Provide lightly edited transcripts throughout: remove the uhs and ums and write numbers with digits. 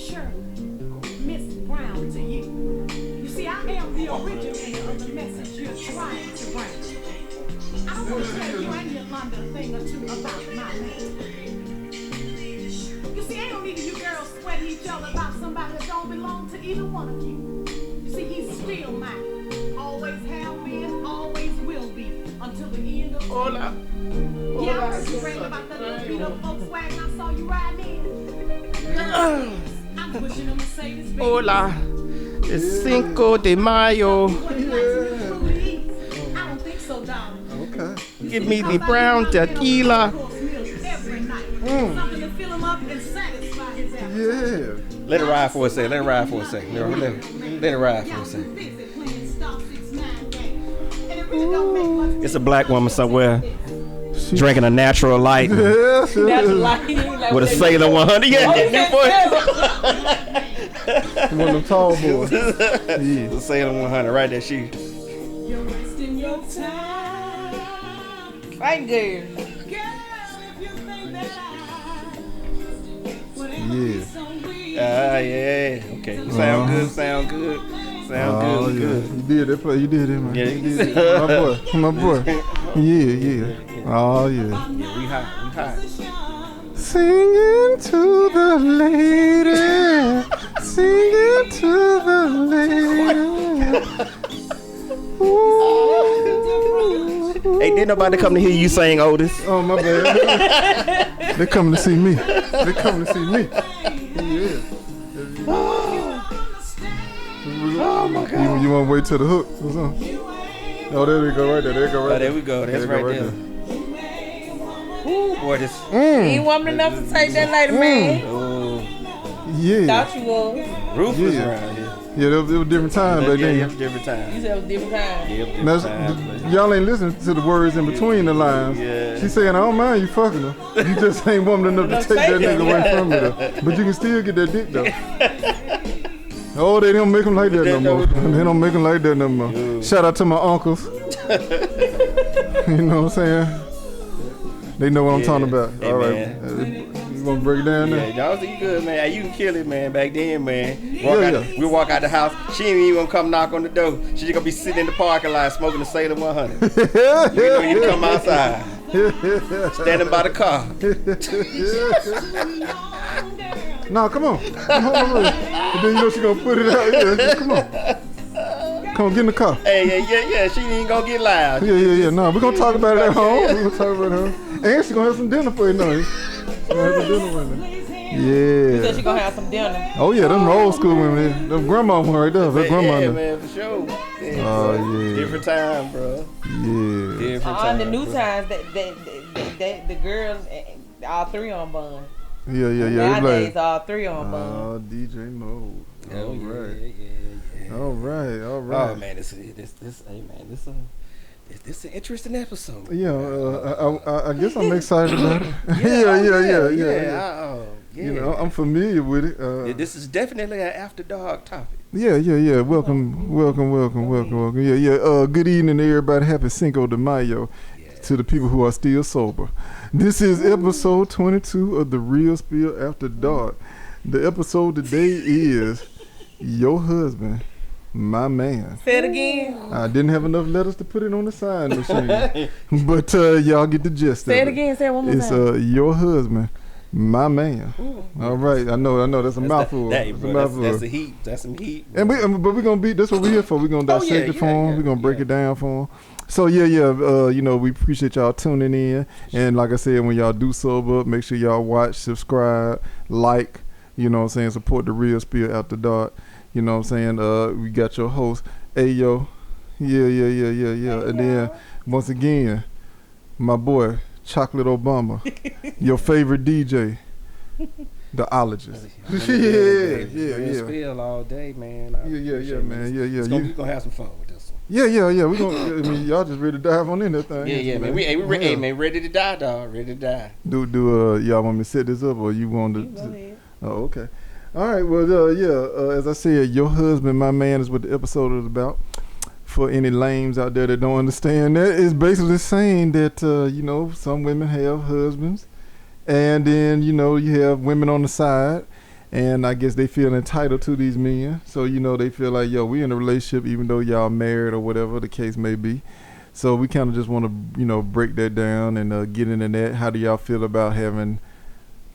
Shirley, Miss Brown to you. You see, I am the originator of the message you're trying to bring. I want to tell you and Yolanda a thing or two about my man. You see, ain't no need of you girls sweating each other about somebody that don't belong to either one of you. You see, he's still mine. Always have been, always will be, until the end of time. Yeah, I heard you raving about that little beat up Volkswagen I saw you riding in. I'm pushing a Mercedes, baby. Hola, it's Cinco de Mayo. I don't think so, darling. Okay. Give me the brown tequila. Every night. Something to fill him up and satisfy his appetite. Yeah. Let it ride for a second. Let it ride for a second. Let it ride for a second. It's a black woman somewhere drinking a natural light Yes. with a Sailor 100. Yeah, One of them tall boys. yeah. The Sailor 100 right there. She. You're wasting your time. Right there. Girl, if you think that Yeah. Yeah. Okay. Sound good. Sound good. Sound Oh, good. yeah. Good. You did that play. You did it, man. Yeah. You did it. My boy. Yeah. Oh, yeah. Yeah, we hot. We hot. Singing to the lady. Singing to the lady. Ooh. Hey, didn't nobody come to hear you sing, Otis? Oh, my bad. They coming to see me. They coming to see me. Yeah. Oh my God. You want to wait till the hook or something? Oh, there we go right there. There we go Oh, right there we go. That's There we right go there. Ooh, boy, this. He ain't woman enough to take that later, man. Oh, Yeah. Thought you was. Rufus Yeah. around here. Yeah, it was a different time back Yeah, then. yeah, different You time. said it was different time. Yeah, different Now, time. y'all ain't listening to the words in between the lines. Yeah. She saying, I don't mind you fucking her. You just ain't woman enough to take that nigga away from her. But you can still get that dick though. Oh, they don't make them like that no more. They don't make them like that no more. Shout out to my uncles. You know what I'm saying? They know what I'm talking about. Hey, All right. man. You want to break it down Yeah, there? y'all think you good, man. You can kill it, man. Back then, man. Yeah. We walk out the house. She ain't even gonna come knock on the door. She just gonna be sitting in the parking lot smoking the Sailor 100. You know you to come outside. Standing by the car. No, come on. Come on. And then you know she gonna put it out. Yeah, come on. Come on, get in the car. Hey, yeah. She ain't gonna get loud. Yeah. No, we're gonna talk about it at home. We're gonna talk about it at home. And she's gonna have some dinner for you, no? She's gonna have some dinner with her. You said she Yeah. gonna have some dinner. Oh yeah, them old school women. Them grandma one right there. That grandma. Yeah, there. man, for sure. Yeah, Oh, bro. yeah. Different time, bro. Yeah. Different On time. the new bro. times, the girls, all three on bun. Yeah. They Nowadays, like, all three on bun. oh, DJ Mode. Oh, All right. Yeah. All right. Oh man, this an interesting episode. Yeah, I guess I'm excited about it. Yeah. You know, I'm familiar with it. This is definitely an after dark topic. Yeah. Welcome. Yeah. Good evening to everybody. Happy Cinco de Mayo to the people who are still sober. This is episode 22 of The Real Spill After Dark. The episode today is Your Husband, My Man. Say it again. I didn't have enough letters to put it on the sign machine. But y'all get the gist Say of it again. Say it one more It's time. Your Husband, My Man. All right, I know. That's a mouthful. That's the heat. That's some heat. And but we're gonna be. That's what we're here for. We're gonna dissect it for them. We're gonna break it down for them. So we appreciate y'all tuning in. And like I said, when y'all do sober up, make sure y'all watch, subscribe, like. You know what I'm saying? Support the Real Spill After Dark. You know what I'm saying? We got your host, Ayo. Yeah. And then once again, my boy, Chocolate Obama, your favorite DJ. The ologist. Yeah. Spill all day, man. Yeah, man. Yeah. We're gonna have some fun with this one. Yeah. We gonna. I mean, y'all just ready to dive on in that thing. Yeah, man. We ready to die, dog. Ready to die. Do y'all want me to set this up or you want to? Go ahead. Oh, okay. All right. Well, as I said, Your Husband, My Man is what the episode is about. For any lames out there that don't understand, that is basically saying that some women have husbands, and then you have women on the side, And I guess they feel entitled to these men. So, you know, they feel like, yo, we in a relationship even though y'all married or whatever the case may be. So we kind of just want to, you know, break that down and get into that. How do y'all feel about having,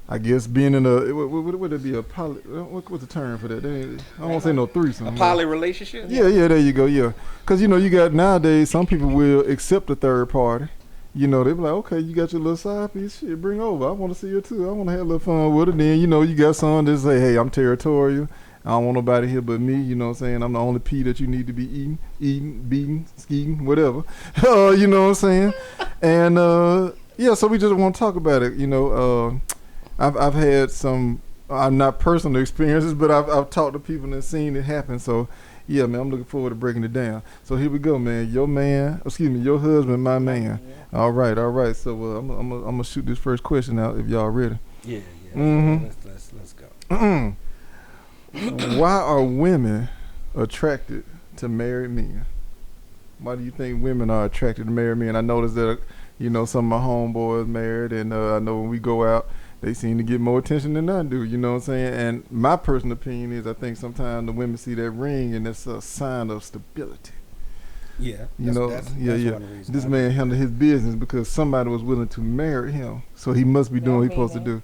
I guess, being in a, would it be a poly, what's the term for that? I don't want to say no threesome. A poly relationship? Yeah, there you go, yeah. Because, you know, you got nowadays, some people will accept a third party. You know, they be like, okay, you got your little side piece, shit, bring over. I want to see her too. I want to have a little fun with her. Then, you know, you got some that say, hey, I'm territorial. I don't want nobody here but me. You know what I'm saying? I'm the only pea that you need to be eating, beating, skeeting, whatever. You know what I'm saying? And, yeah, so we just want to talk about it. You know, I've had some, not personal experiences, but I've talked to people and seen it happen. So, yeah, man, I'm looking forward to breaking it down. So here we go, man. Your husband, my man. Yeah. All right. So I'm gonna shoot this first question out if y'all ready. Yeah. Mm-hmm. Let's go. Why are women attracted to married men? Why do you think women are attracted to married men? I noticed that, you know, some of my homeboys married, and I know when we go out, they seem to get more attention than I do, you know what I'm saying? And my personal opinion is I think sometimes the women see that ring and it's a sign of stability. Yeah. You know, that's yeah. one of the reasons This man handled his business because somebody was willing to marry him. So he must be doing what he's supposed to do.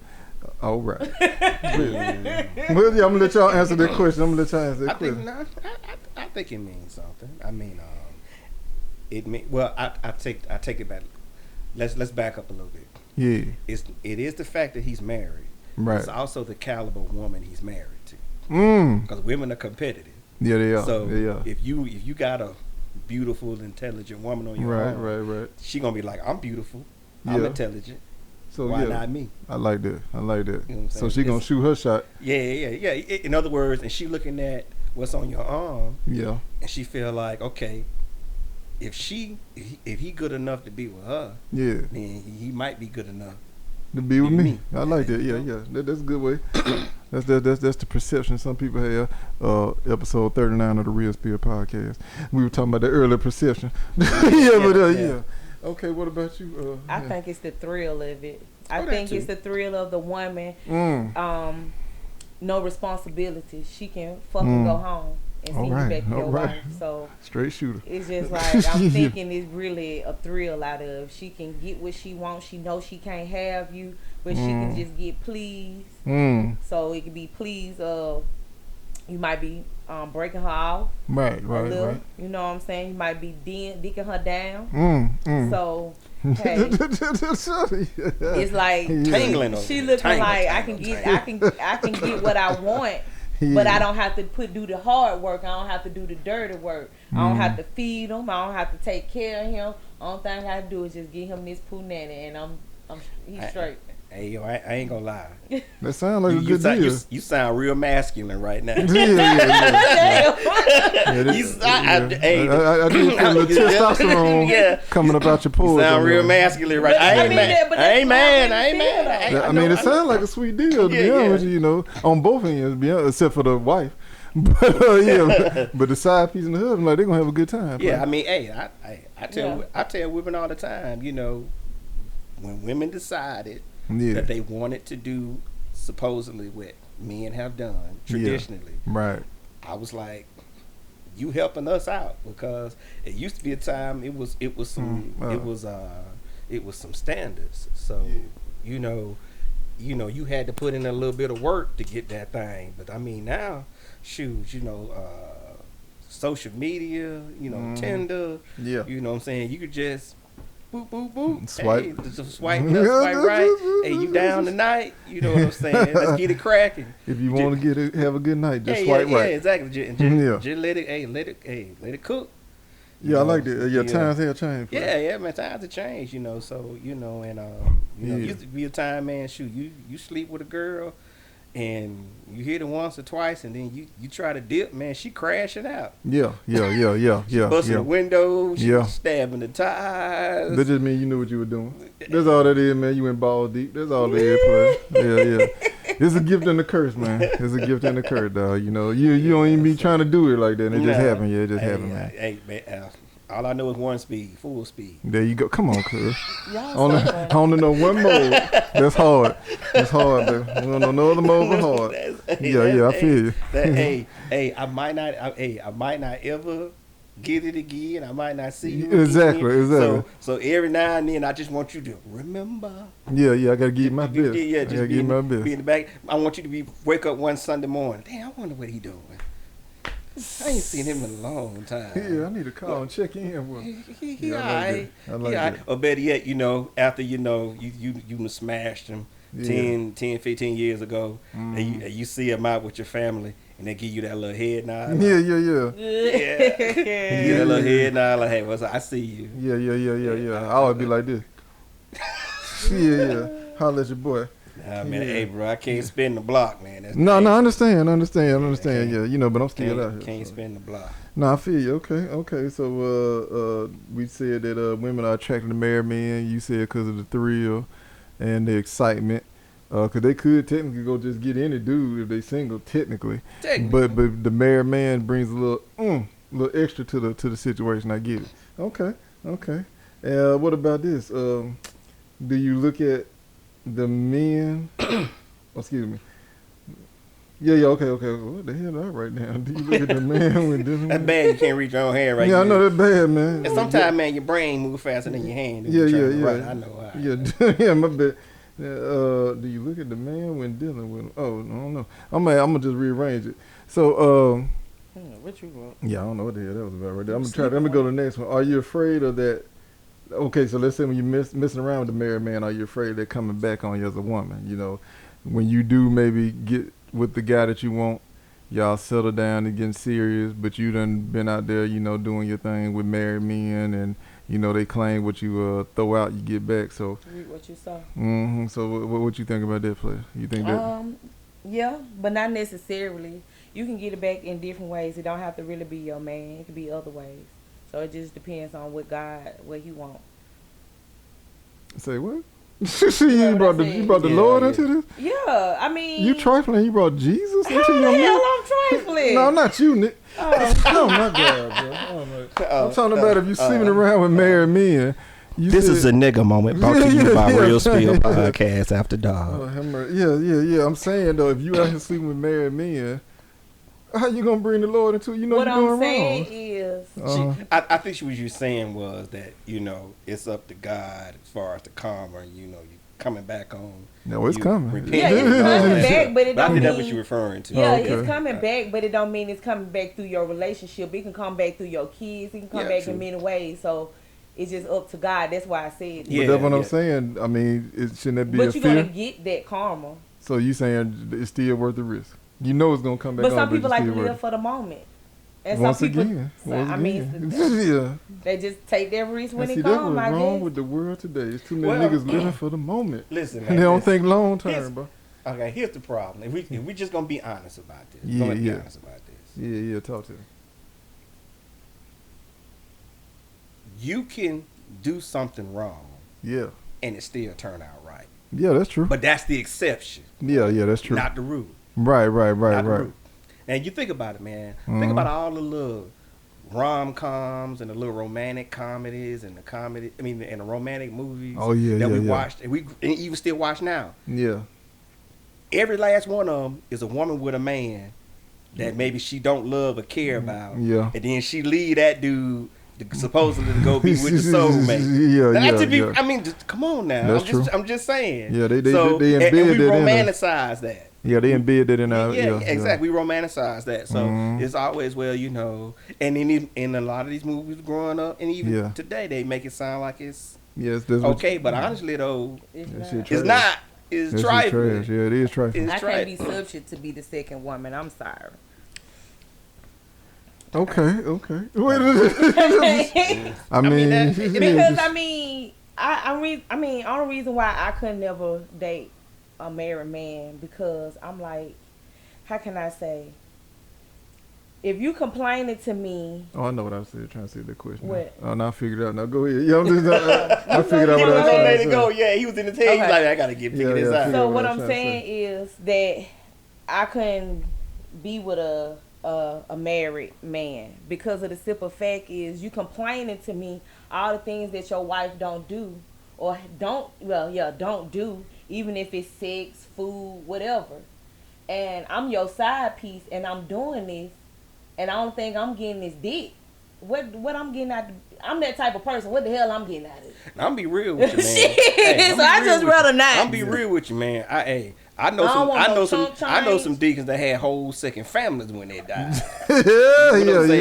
All right. Well, yeah, I'm going to let y'all answer that question. I think it means something. I mean, I take it back. Let's back up a little bit. Yeah. It is the fact that he's married. Right. It's also the caliber of woman he's married to. Because women are competitive. Yeah, they are. So they are. if you got a beautiful, intelligent woman on your own, right. she gonna be like, I'm beautiful, I'm intelligent. So why not me? I like that. You know what I'm so she gonna shoot her shot. Yeah. In other words, and she looking at what's on your arm. Yeah. And she feel like, okay, if he good enough to be with her, then he might be good enough to be with me. I like that. Yeah. That's a good way. That's the perception some people have. Episode 39 of the Real Spill podcast. We were talking about the earlier perception. Yeah. Okay, what about you? I think it's the thrill of it. I think it's the thrill of the woman. No responsibility. She can fucking go home and see you back to your wife. So straight shooter. It's just like I'm thinking it's really a thrill out of. She can get what she wants. She knows she can't have you, but she can just get pleased. So it can be pleased of you might be breaking her off. Right. You know what I'm saying? You might be dicking her down. So hey, it's like tangling. She looking like I can get what I want. But I don't have to do the hard work. I don't have to do the dirty work. I don't have to feed him. I don't have to take care of him. Only thing I have to do is just get him this punani, and he's straight. Hey, yo, I ain't gonna lie. That sounds like a good deal. You sound real masculine right now. Yeah. I do feel a little testosterone coming up out your pores. You sound real masculine right now. I ain't mad. I mean, it sounds like a sweet deal, to be honest with you, you know, on both ends, except for the wife. But but the side piece and the husband, like, they're gonna have a good time. Yeah, I mean, I tell women all the time, you know, when women decided that they wanted to do supposedly what men have done traditionally. Right. I was like, you helping us out, because it used to be a time it was some standards. So you know you had to put in a little bit of work to get that thing. But I mean now, shoot, you know, social media, you know, Tinder, you know what I'm saying, you could just boop, boop, boop. Swipe. Hey, just swipe left, swipe right. Hey, you down tonight? You know what I'm saying? Let's get it cracking. If you want to have a good night, just swipe right. Yeah, exactly. Just let it cook. Yeah, I like that. Yeah, times have changed. Yeah, man, times have changed. You know, so you know, and used to be a time, man. Shoot, you sleep with a girl, and you hit it once or twice, and then you try to dip, man, she crashing out. Yeah. Busting the windows, stabbing the tires. That just means you knew what you were doing. That's all that is, man. You went balls deep. That's all that is, player. Yeah. It's a gift and a curse, man. It's a gift and a curse, dog. You know, you don't even be trying to do it like that. And it just happened. Yeah, it just happened, man. Hey, man, All I know is 1 speed, full speed. There you go. Come on, cuz. Y'all I only know one mode. That's hard. That's hard, baby. We don't know no other mode but hard. Yeah, I feel you. Hey, I might not ever get it again. I might not see you Exactly. So every now and then, I just want you to remember. Yeah, I gotta give you my best. Yeah, just be in the back. I want you to wake up one Sunday morning. Damn, I wonder what he doing. I ain't seen him in a long time. Yeah, I need to call and check in with him. He all right. I like that. Or better yet, after you smashed him 10, 15 years ago, and you see him out with your family, and they give you that little head nod. Yeah. You get that little head nod, like, hey, what's up? I see you. Yeah. I always be like this. Yeah. Holla at your boy. Nah, man, hey, bro, I can't spin the block, man. That's No, I understand. Yeah, but I'm still out here. Can't spin the block. No, I feel you. Okay. So, we said that women are attracted to married men. You said because of the thrill and the excitement. Because they could technically go just get any dude if they single, technically. But the married man brings a little extra to the situation. I get it. Okay. What about this? Do you look at the men? Excuse me. Yeah. Okay. What the hell did I write down? Do you look at the man when dealing with? That's bad. You can't reach your own hand right. Yeah, I know that's bad, man. And sometimes, man, your brain moves faster than your hand. Yeah. Right, I know. Yeah, my bad. Do you look at the man when dealing with him? Oh, I don't know. I'm gonna just rearrange it. So, what you want? Yeah, I don't know what the hell that was about right there. Let me go to the next one. Are you afraid of that? Okay, so let's say when you're messing around with the married man, are you afraid they're coming back on you as a woman? When you do maybe get with the guy that you want, y'all settle down and getting serious, but you done been out there, doing your thing with married men, and they claim what you throw out, you get back. So read what you saw. So what you think about that, player? You think that? Yeah, but not necessarily. You can get it back in different ways. It don't have to really be your man. It could be other ways. So it just depends on what he wants. Say what? You brought the Lord into this? Yeah, I mean. You trifling? You brought Jesus into your man? hell I'm trifling. No, not you, Nick. Oh my God, bro. I'm talking about if you sleeping around with married men. This is a nigga moment brought to you by Real Spill Podcast After Dog. Yeah. I'm saying though, if you out here sleeping with married men, how you gonna bring the Lord into it? What you're I'm doing saying wrong. is, I think what you were saying was that it's up to God as far as the karma. You coming back on. No, it's coming. Yeah, it's coming back, but it don't I think mean that's what you're referring to. Yeah, it's coming back, but it don't mean it's coming back through your relationship. It can come back through your kids. It can come back in many ways. So it's just up to God. That's why I said. But that's what I'm saying. I mean, shouldn't that be a fear? But you're gonna get that karma. So you saying it's still worth the risk? It's gonna come back. But some people like to live for the moment. And once some people, again. yeah, they just take their risk when it comes. What's wrong with the world today? It's too many niggas living for the moment. Listen, and they don't think long term, bro. Okay, here's the problem. If we just gonna be honest about this. Be honest about this. Yeah. Talk to me. You can do something wrong. Yeah. And it still turn out right. Yeah, that's true. But that's the exception. Yeah, that's true. Not the rule. Right. And you think about it, man. Think about all the little rom-coms and the little romantic comedies and the romantic movies that we watched and we even still watch now. Yeah. Every last one of them is a woman with a man that maybe she don't love or care about. Yeah. And then she leave that dude supposedly to go be with the soulmate. I mean, come on now. I'm just saying. Yeah, they embed and we that romanticize that. Yeah, they embed that in our. Yeah, exactly. We romanticize that. So it's always, and in a lot of these movies growing up, and even today, they make it sound like it's okay. But honestly, though, it's not. It's trifling. Yeah, it is trifling. I can't be subject to be the second woman. I'm sorry. Okay. Only reason why I could never date a married man because I'm like, how can I say? If you complaining to me, I know what I said. Trying to say the question. What? Oh, now I figured it out. Now go ahead. Yeah, I'm just. I figured out what I was saying. Let it go. Yeah, he was in his head. He's like, I gotta figure this out. So what I'm saying is that I couldn't be with a a married man, because of the simple fact is you complaining to me all the things that your wife don't do or don't do, even if it's sex, food, whatever. And I'm your side piece and I'm doing this and I don't think I'm getting this dick. What I'm getting out? I'm that type of person. What the hell I'm getting out of it? I'm be real with you, man. So I just rather not. I'm be real with you, man. I know some deacons that had whole second families when they died. They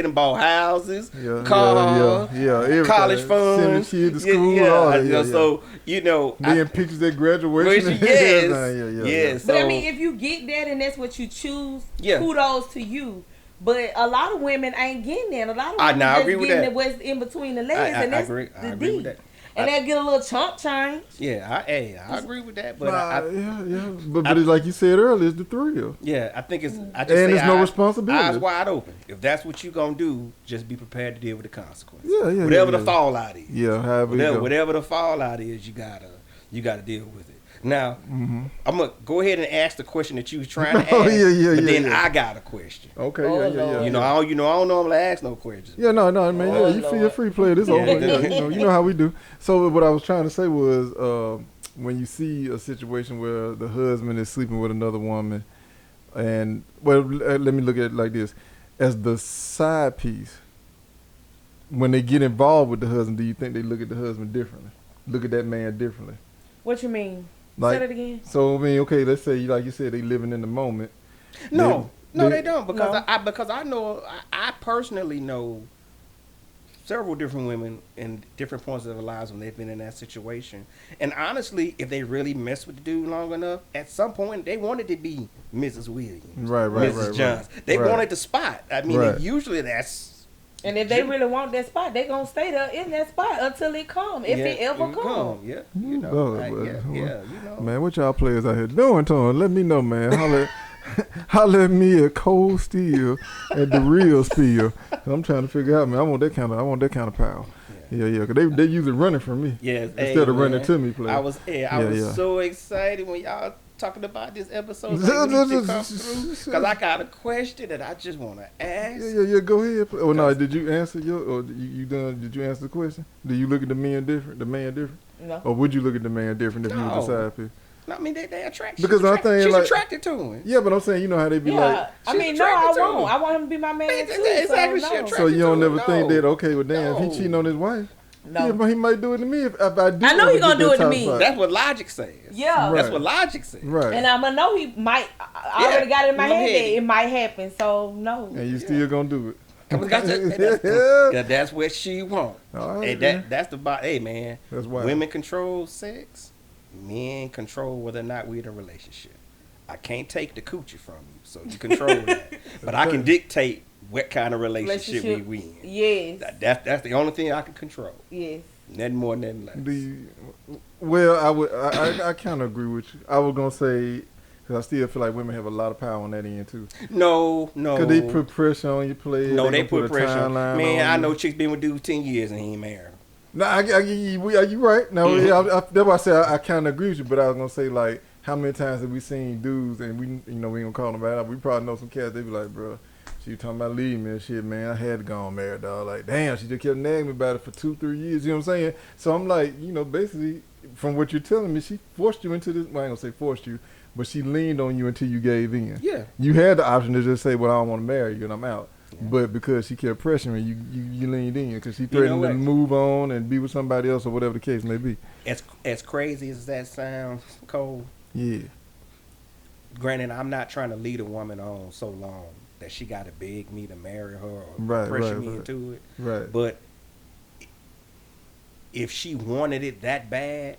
done bought houses, cars, college funds, sending kids to school. So being pictures at graduation. Yes. But I mean, if you get that and that's what you choose, kudos to you. But a lot of women ain't getting that. A lot of women just getting what's in between the legs, and that's the D. With that. And they get a little chump change. Yeah, I agree with that. But But it's like you said earlier, it's the thrill. Yeah, I think it's. There's no responsibility. Eyes wide open. If that's what you gonna do, just be prepared to deal with the consequences. Whatever the fallout is. Whatever the fallout is, you gotta deal with it. Now, I'm gonna go ahead and ask the question that you was trying to ask. But then I got a question. Okay, I don't normally ask no questions. Yeah, no, man. You feel free to play this over. You know how we do. So what I was trying to say was, when you see a situation where the husband is sleeping with another woman, and let me look at it like this: as the side piece, when they get involved with the husband, do you think they look at the husband differently? Look at that man differently? What you mean? Like, say that again. So I mean, okay, let's say like you said, they living in the moment. No, they don't, because I know I personally know several different women in different points of their lives when they've been in that situation. And honestly, if they really mess with the dude long enough, at some point they wanted to be Mrs. Williams, Mrs. Johnson. They wanted the spot. I mean, usually that's. And if they really want that spot, they gonna stay there in that spot until it come. If it ever come. Yeah. Man, what y'all players out here doing, Tony? Let me know, man. Holler at me at Cold Steel at the Real Steel. I'm trying to figure out, man. I want that kind of power. Yeah. Cause they usually running from me. Instead of running to me, player. I was so excited when y'all talking about this episode because I got a question that I just want to ask. Yeah. Go ahead. Oh no, did you answer did you answer the question? Do you look at the man different? No. Or would you look at the man different if you was the side piece? No, I mean they attract. Because she's attracted to him. Yeah, but I'm saying, you know how they be like. I mean, no, I won't. I want him to be my man too. Exactly. So you don't never think that, okay, well damn, if he cheating on his wife. No. He might do it to me if I do. I know he gonna do it to me. That's what logic says. Yeah. That's what logic says. Right. And I'm gonna know he might. I already got it in my head that it might happen. So no. And you still gonna do it. Cause that's what she wants. Right, that's the body. Hey man, that's why women control sex. Men control whether or not we're in a relationship. I can't take the coochie from you, so you control that. But I can dictate what kind of relationship we in. Yes. That's the only thing I can control. Yes. Nothing more, nothing less. I kind of agree with you. I was gonna say, because I still feel like women have a lot of power on that end too. No. Because they put pressure on your play. No, they put pressure. Man, I know chicks been with dudes 10 years and he ain't married. No, you right. No, that's why I said I kind of agree with you. But I was gonna say, like, how many times have we seen dudes and we ain't gonna call them out. We probably know some cats. They be like, bro, she talking about leaving me and shit, man. I had to go on married, dog. Like, damn, she just kept nagging me about it for 2-3 years. You know what I'm saying? So I'm like, basically, from what you're telling me, she forced you into this. Well, I ain't gonna say forced you, but she leaned on you until you gave in. Yeah. You had the option to just say, well, I don't want to marry you and I'm out. Yeah. But because she kept pressuring you leaned in because she threatened to move on and be with somebody else or whatever the case may be. As crazy as that sounds, Cole. Yeah. Granted, I'm not trying to lead a woman on so long that she got to beg me to marry her or pressure me into it. Right. But if she wanted it that bad,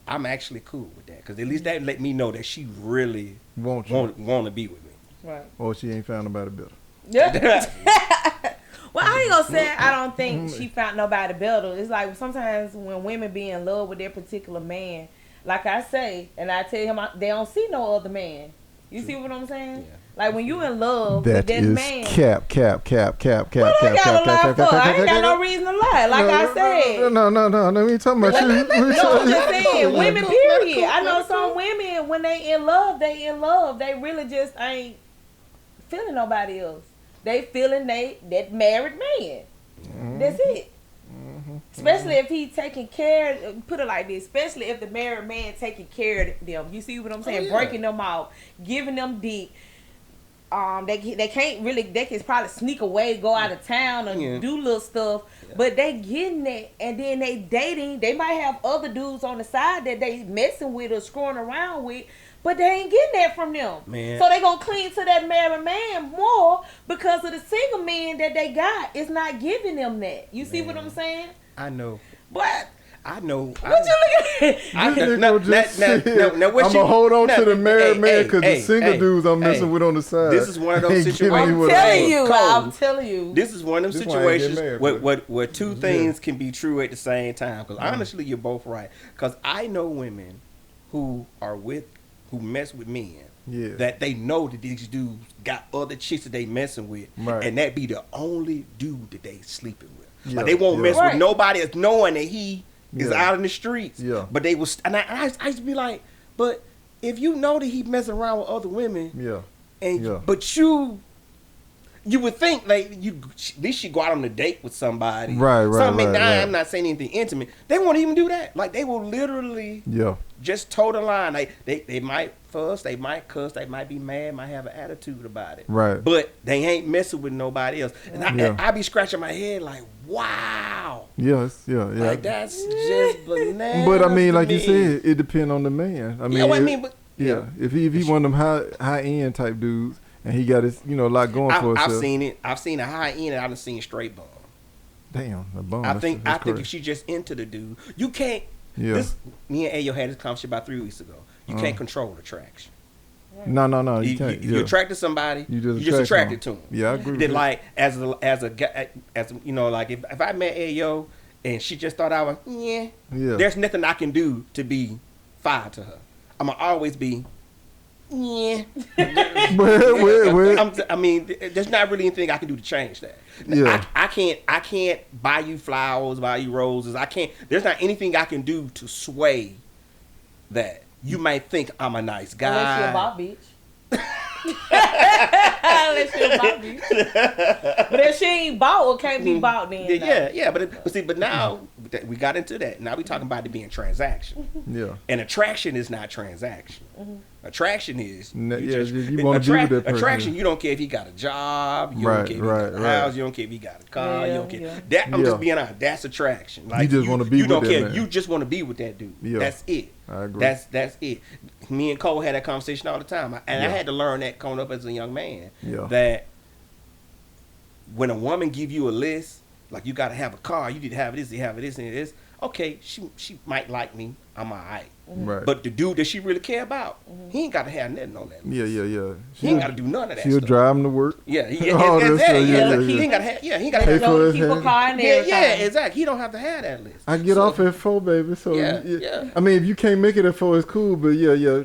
I'm actually cool with that because at least that let me know that she really want to be with me. Right. Or she ain't found nobody better. Yeah. Well, I ain't gonna say I don't think she found nobody better. It's like sometimes when women be in love with their particular man, like I say, and I tell him they don't see no other man. You see what I'm saying? Yeah. Like when you in love with that man. Cap. What I gotta lie for? I ain't got no reason to lie. Like I said. No. We ain't talking about you. No, I'm just saying, women. Period. I know some women when they in love. They really just ain't. feeling nobody else. They feeling that married man. That's it. Especially if he taking care, put it like this, especially if the married man taking care of them. You see what I'm saying? Breaking them out, giving them dick. They can't really, they can probably sneak away, go out of town or do little stuff, but they getting it, and then they dating. They might have other dudes on the side that they messing with or screwing around with, but they ain't getting that from them. Man. So they gonna cling to that married man more because of the single man that they got is not giving them that. You see what I'm saying? I know. But I know. What you looking at? I'm gonna hold on to the married man because the single dudes I'm messing with on the side. This is one of those situations. I'm telling you. This is one of them situations where two things can be true at the same time. Because honestly, you're both right. Because I know women who mess with men. Yeah. That they know that these dudes got other chicks that they messing with, and that be the only dude that they sleeping with. Yeah. Like they won't mess with nobody else knowing that he is out in the streets. Yeah. But they was, and I used to be like, but if you know that he messing around with other women, but you would think like at least you go out on a date with somebody, right? I'm not saying anything intimate. They won't even do that. Like they will literally, just toe the line. Like they might fuss, they might cuss, they might be mad, might have an attitude about it, right? But they ain't messing with nobody else. And I be scratching my head like, wow, like that's just bananas. But I mean, like you said, it depends on the man. I mean, if he one of them high end type dudes. And he got his, a lot going for himself. I've seen it. I've seen a high end, and I've seen straight bum. Damn, a bum. I think if she just into the dude, you can't. Yeah. Me and Ayo had this conversation about 3 weeks ago. You can't control attraction. No, you can't. You attract to somebody, you just attracted to him. Yeah, I agree. Then like as a guy, like if I met Ayo and she just thought I was there's nothing I can do to be fire to her. I'm gonna always be. Yeah. I mean, there's not really anything I can do to change that. Yeah. I can't buy you flowers, buy you roses. I can't. There's not anything I can do to sway that. You might think I'm a nice guy. Unless you're a Bob bitch. Unless you're a Bob bitch. But if she ain't bought or can't be bought, then but now we got into that. Now we talking about it being transaction. Yeah. And attraction is not transaction. Attraction is you want to be with that person. Attraction, you don't care if he got a job, you don't care if he got a house, you don't care if he got a car, you don't care. That I'm just being honest. That's attraction. Like you just want to be. You don't care. You just want to be with that dude. Yeah. That's it. I agree. That's it. Me and Cole had that conversation all the time, and I had to learn that coming up as a young man. Yeah. That when a woman give you a list, like you got to have a car, you need to have this, you have this, and this. Okay, she might like me. I'm alright. Right. But the dude that she really care about, he ain't got to have nothing on that list. Yeah. He ain't got to do none of that She'll stuff. drive him to work. Yeah. He ain't got to have. He ain't got to keep a car in there. Yeah, exactly. He don't have to have that list. I get off at 4, baby. So I mean, if you can't make it at 4, it's cool. But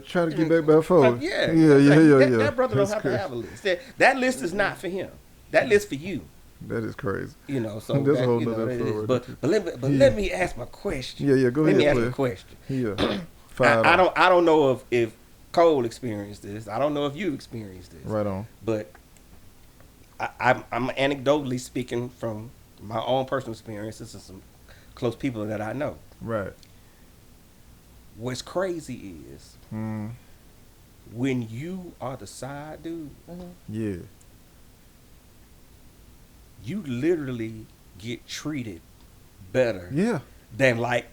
try to get back by 4. Yeah. That brother don't have to have a list. That list is not for him. That list for you. That is crazy. So that's a whole nother story. But let me ask my question. Yeah, go ahead. Let me ask a question. Yeah. I don't know if Cole experienced this. I don't know if you experienced this. Right on. But I'm anecdotally speaking from my own personal experiences and some close people that I know. Right. What's crazy is when you are the side dude. Yeah. You literally get treated better than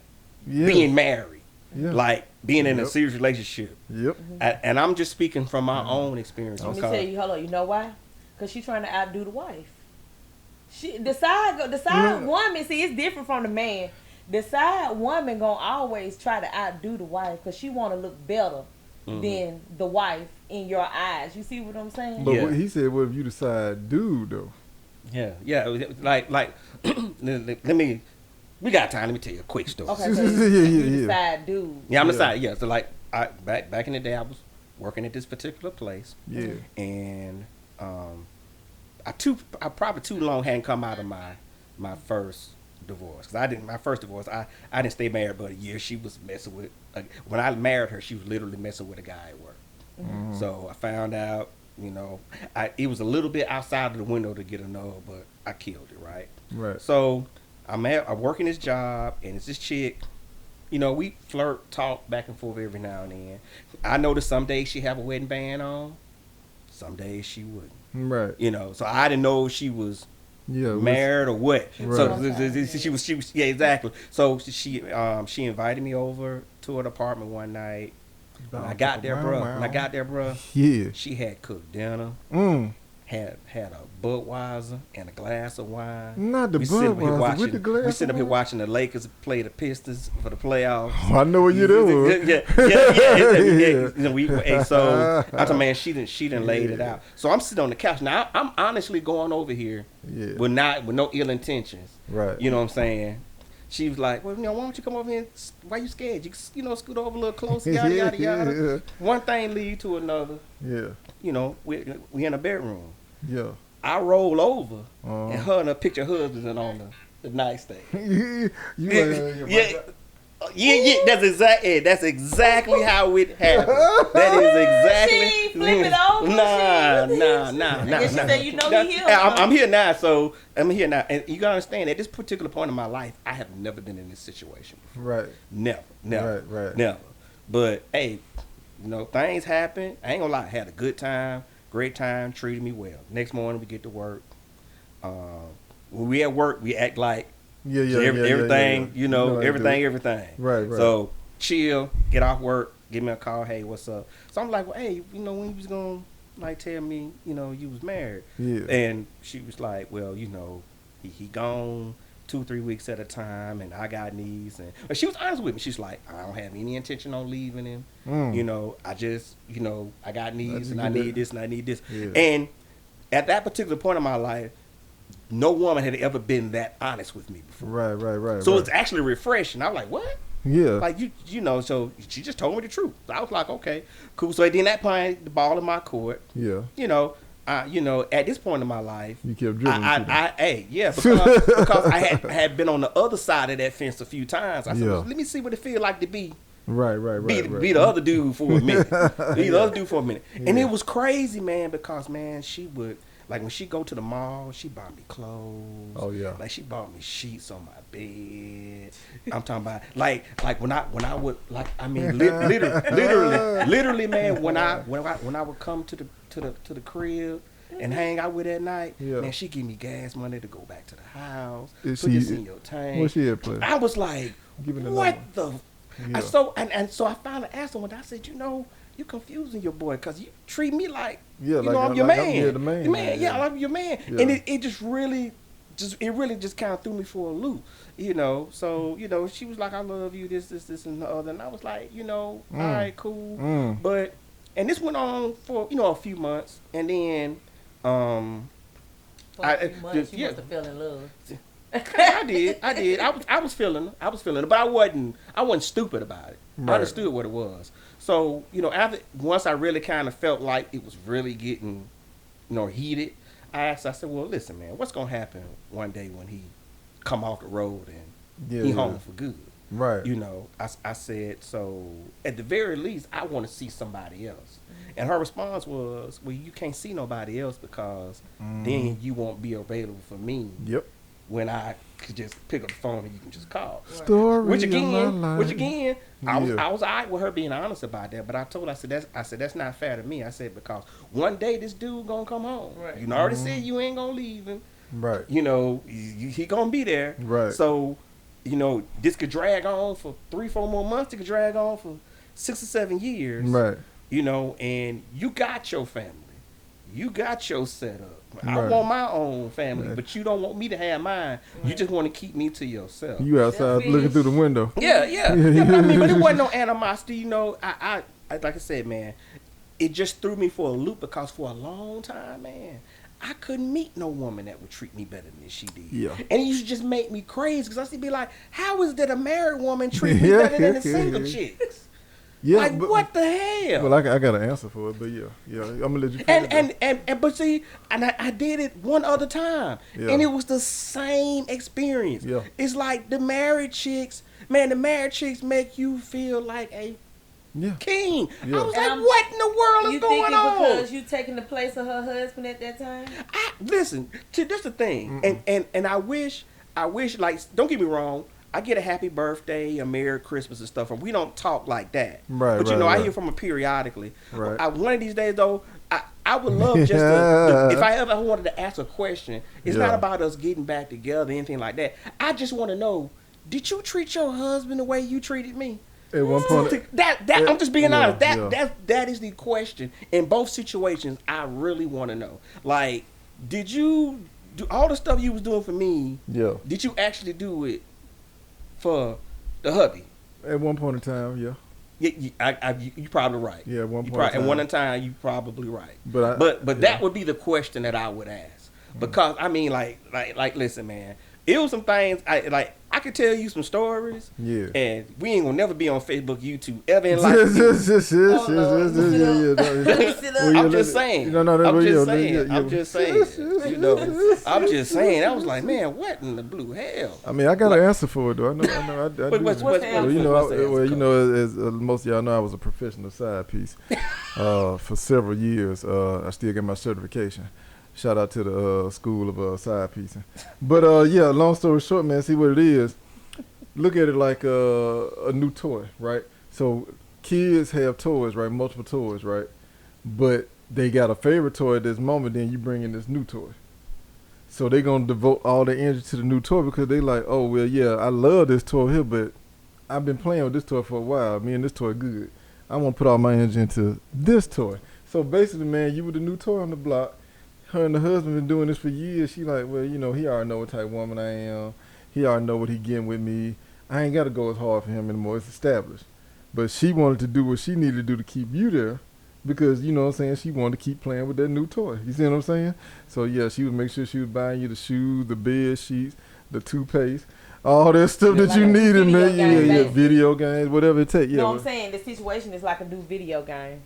being married. Yeah. Like being in a serious relationship. Yep. And I'm just speaking from my own experience. Let me tell you, you know why? Because she's trying to outdo the wife. The side woman, see, it's different from the man. The side woman gonna always try to outdo the wife because she want to look better than the wife in your eyes. You see what I'm saying? But what he said, what if you decide dude though? Yeah. Like let me. We got time. Let me tell you a quick story. Okay, so you decide dude. Yeah, I'm the side. Yeah, so like back in the day, I was working at this particular place. Yeah. And I probably too long hadn't come out of my first divorce. Cause my first divorce, I didn't stay married but a year. She was messing with when I married her, she was literally messing with a guy at work. So I found out You know, it was a little bit outside of the window to get a no, but I killed it, right? Right. So I'm working this job, and it's this chick. You know, we flirt, talk back and forth every now and then. I noticed some days she have a wedding band on, some days she wouldn't. Right. You know, so I didn't know if she was married or what. Right. So she was yeah, exactly. So she invited me over to her apartment one night. When I got there, bro, yeah, she had cooked dinner. Had a Budweiser and a glass of wine. Not the Budweiser with the glass. We sitting up here watching the Lakers play the Pistons for the playoffs. Oh, I know what you do. Yeah. You know, so I'm talking, man, she didn't laid it out. So I'm sitting on the couch now. I'm honestly going over here with no ill intentions. Right. You know what I'm saying? She was like, well, you know, why don't you come over here? Why you scared? You know, scoot over a little closer, yada, yada, yada. Yeah. One thing lead to another. Yeah. You know, we in a bedroom. Yeah. I roll over, and her and her picture husband on the nightstand. That's exactly how it happened. That is exactly. She flip it over. Nah. She said, you know, he here. I'm here now, so I'm here now, and you gotta understand at this particular point in my life, I have never been in this situation before. Right. Never. Right. Never. But hey, you know, things happen. I ain't gonna lie. I had a good time, great time, treated me well. Next morning we get to work. When we at work, we act like everything. You know, everything. Right. So chill, get off work, give me a call. Hey, what's up? So I'm like, well, hey, you know, when you was gonna like tell me, you know, you was married? Yeah. And she was like, well, you know, he gone 2-3 weeks at a time, and I got needs. And she was honest with me. She's like, I don't have any intention on leaving him. You know, I just, you know, I got needs, and I need this, and I need this. Yeah. And at that particular point in my life, no woman had ever been that honest with me before. Right. So it's actually refreshing. I'm like, what? Yeah. Like, you know, so she just told me the truth. So I was like, okay, cool. So then that point, the ball in my court. Yeah. You know, at this point in my life, you kept dribbling. Because I had been on the other side of that fence a few times. I said, well, let me see what it feels like to be right. Be the other dude for a minute. And it was crazy, man, because man, she would, like, when she go to the mall, she bought me clothes. Oh yeah. Like, she bought me sheets on my bed. I'm talking about like when I would, like, I mean, literally, man, when I would come to the crib and hang out with at night, man, she give me gas money to go back to the house. Put this in your tank. What she had played? I was like, what the? Yeah. So I finally asked her one day. I said, you know, you confusing your boy because you treat me like, you know, I'm your man. The man. I'm your man. Yeah. And it really kind of threw me for a loop, you know. So, you know, she was like, I love you, this, and the other. And I was like, you know, all right, cool. But, and this went on for, you know, a few months. And then, for a few months, you must have fell in love. I did. I was feeling it, but I wasn't stupid about it. Right. I understood what it was. So, you know, once I really kind of felt like it was really getting, you know, heated, I said, well, listen, man, what's gonna happen one day when he come off the road and he home for good? Right. You know, I said, so at the very least, I want to see somebody else. And her response was, well, you can't see nobody else because then you won't be available for me. Yep. When I could just pick up the phone and you can just call. Story which again, I was all right with her being honest about that. But I told her, I said that's not fair to me. I said, because one day this dude gonna come home. Right. You already said you ain't gonna leave him. Right. You know, he gonna be there. Right. So, you know, this could drag on for 3-4 more months. It could drag on for 6 or 7 years. Right. You know, and you got your family. You got your setup. I Right. want my own family, Right. but you don't want me to have mine. Right. You just want to keep me to yourself. You outside looking through the window. Yeah. But I mean, but it wasn't no animosity. You know, I like I said, man, it just threw me for a loop because for a long time, man, I couldn't meet no woman that would treat me better than she did. Yeah. And it used to just make me crazy because I used to be like, how is that a married woman treat me better than the single chicks? Yeah, like, but, what the hell? Well, I got an answer for it, but yeah, I'm gonna let you finish. And but see, and I did it one other time, and it was the same experience. Yeah. It's like the married chicks, man. The married chicks make you feel like a Yeah. King. Yeah. I was like, what in the world is going on? Because you taking the place of her husband at that time? Listen, this the thing. And I wish, like, don't get me wrong, I get a happy birthday, a Merry Christmas and stuff, and we don't talk like that. Right, but, I hear from her periodically. Right. One of these days, though, I would love just to, if I ever wanted to ask a question, it's not about us getting back together, anything like that. I just want to know, did you treat your husband the way you treated me? At one point, I'm just being honest. That is the question. In both situations, I really want to know. Like, did you do all the stuff you was doing for me? Yeah. Did you actually do it for the hubby? At one point in time, yeah. You probably right. Yeah, at one point. At one time, you probably right. But that would be the question that I would ask, because I mean, like, listen, man. It was some things I could tell you some stories. Yeah. And we ain't gonna never be on Facebook, YouTube ever in life. I'm just saying. I'm just saying. I was like, man, what in the blue hell? I mean, I got an answer for it though. I know. But what's the answer? As most of y'all know, I was a professional side piece for several years. I still get my certification. Shout out to the school of side piecing. But yeah, long story short, man, see what it is. Look at it like a new toy, right? So kids have toys, right? Multiple toys, right? But they got a favorite toy at this moment, then you bring in this new toy. So they're going to devote all their energy to the new toy because they like, oh, well, yeah, I love this toy here, but I've been playing with this toy for a while. Me and this toy good. I want to put all my energy into this toy. So basically, man, you were the new toy on the block. Her and the husband been doing this for years. She like, well, he already know what type of woman I am. He already know what he getting with me. I ain't got to go as hard for him anymore. It's established. But she wanted to do what she needed to do to keep you there because, you know what I'm saying, she wanted to keep playing with that new toy. You see what I'm saying? So, yeah, she would make sure she was buying you the shoes, the bed sheets, the toothpaste, all that stuff that you needed, man. Yeah, video games, whatever it takes. Yeah, you know what I'm saying? The situation is like a new video game.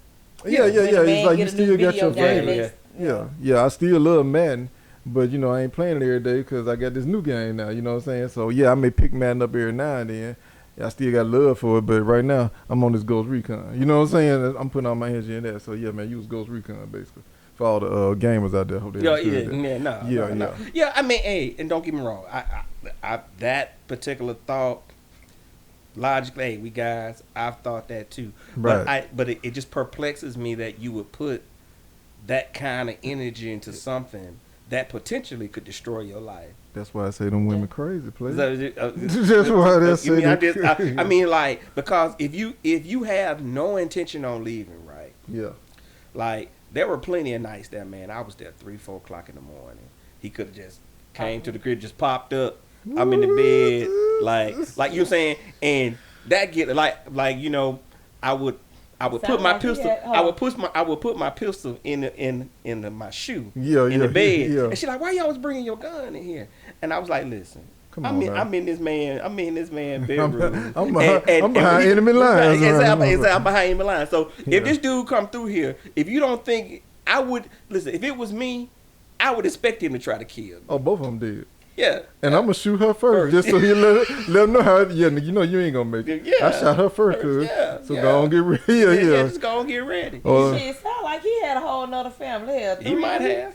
Yeah. It's like you still got your favorite. Yeah. I still love Madden, but I ain't playing it every day because I got this new game now. You know what I'm saying? So yeah, I may pick Madden up every now and then. I still got love for it, but right now I'm on this Ghost Recon. You know what I'm saying? I'm putting all my energy in that. So yeah, man, use Ghost Recon basically for all the gamers out there. Hope they Yeah, I mean, hey, and don't get me wrong. I that particular thought. Logically, hey, we guys, I've thought that too. Right. But it just perplexes me that you would put that kind of energy into something that potentially could destroy your life. That's why I say them women crazy, please. That's why they say. I mean, like, because if you have no intention on leaving, right? Yeah. Like, there were plenty of nights that, man, I was there 3-4 o'clock in the morning. He could have just came to the crib, just popped up. I'm in the bed, like you know what I'm saying, and that get like I would put my pistol. I would put my pistol in my shoe in the bed, and she like, why you always bringing your gun in here? And I was like, listen, I'm in this man bedroom. I'm behind enemy lines. I'm behind enemy lines. So if this dude come through here, if you don't think I would listen, if it was me, I would expect him to try to kill me. Oh, both of them did. Yeah. And I'm going to shoot her first just so he let him know how, you ain't going to make it. Yeah. I shot her first, cuz. So go on, get ready. Yeah, just go on, get ready. It sound like he had a whole nother family. He might have.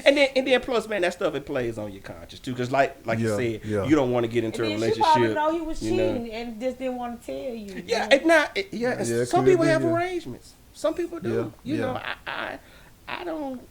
And then plus, man, that stuff, it plays on your conscience, too. Because like you said, you don't want to get into a relationship. She probably know he was cheating and just didn't want to tell you. Yeah, some people have arrangements. Some people do. You know, I don't...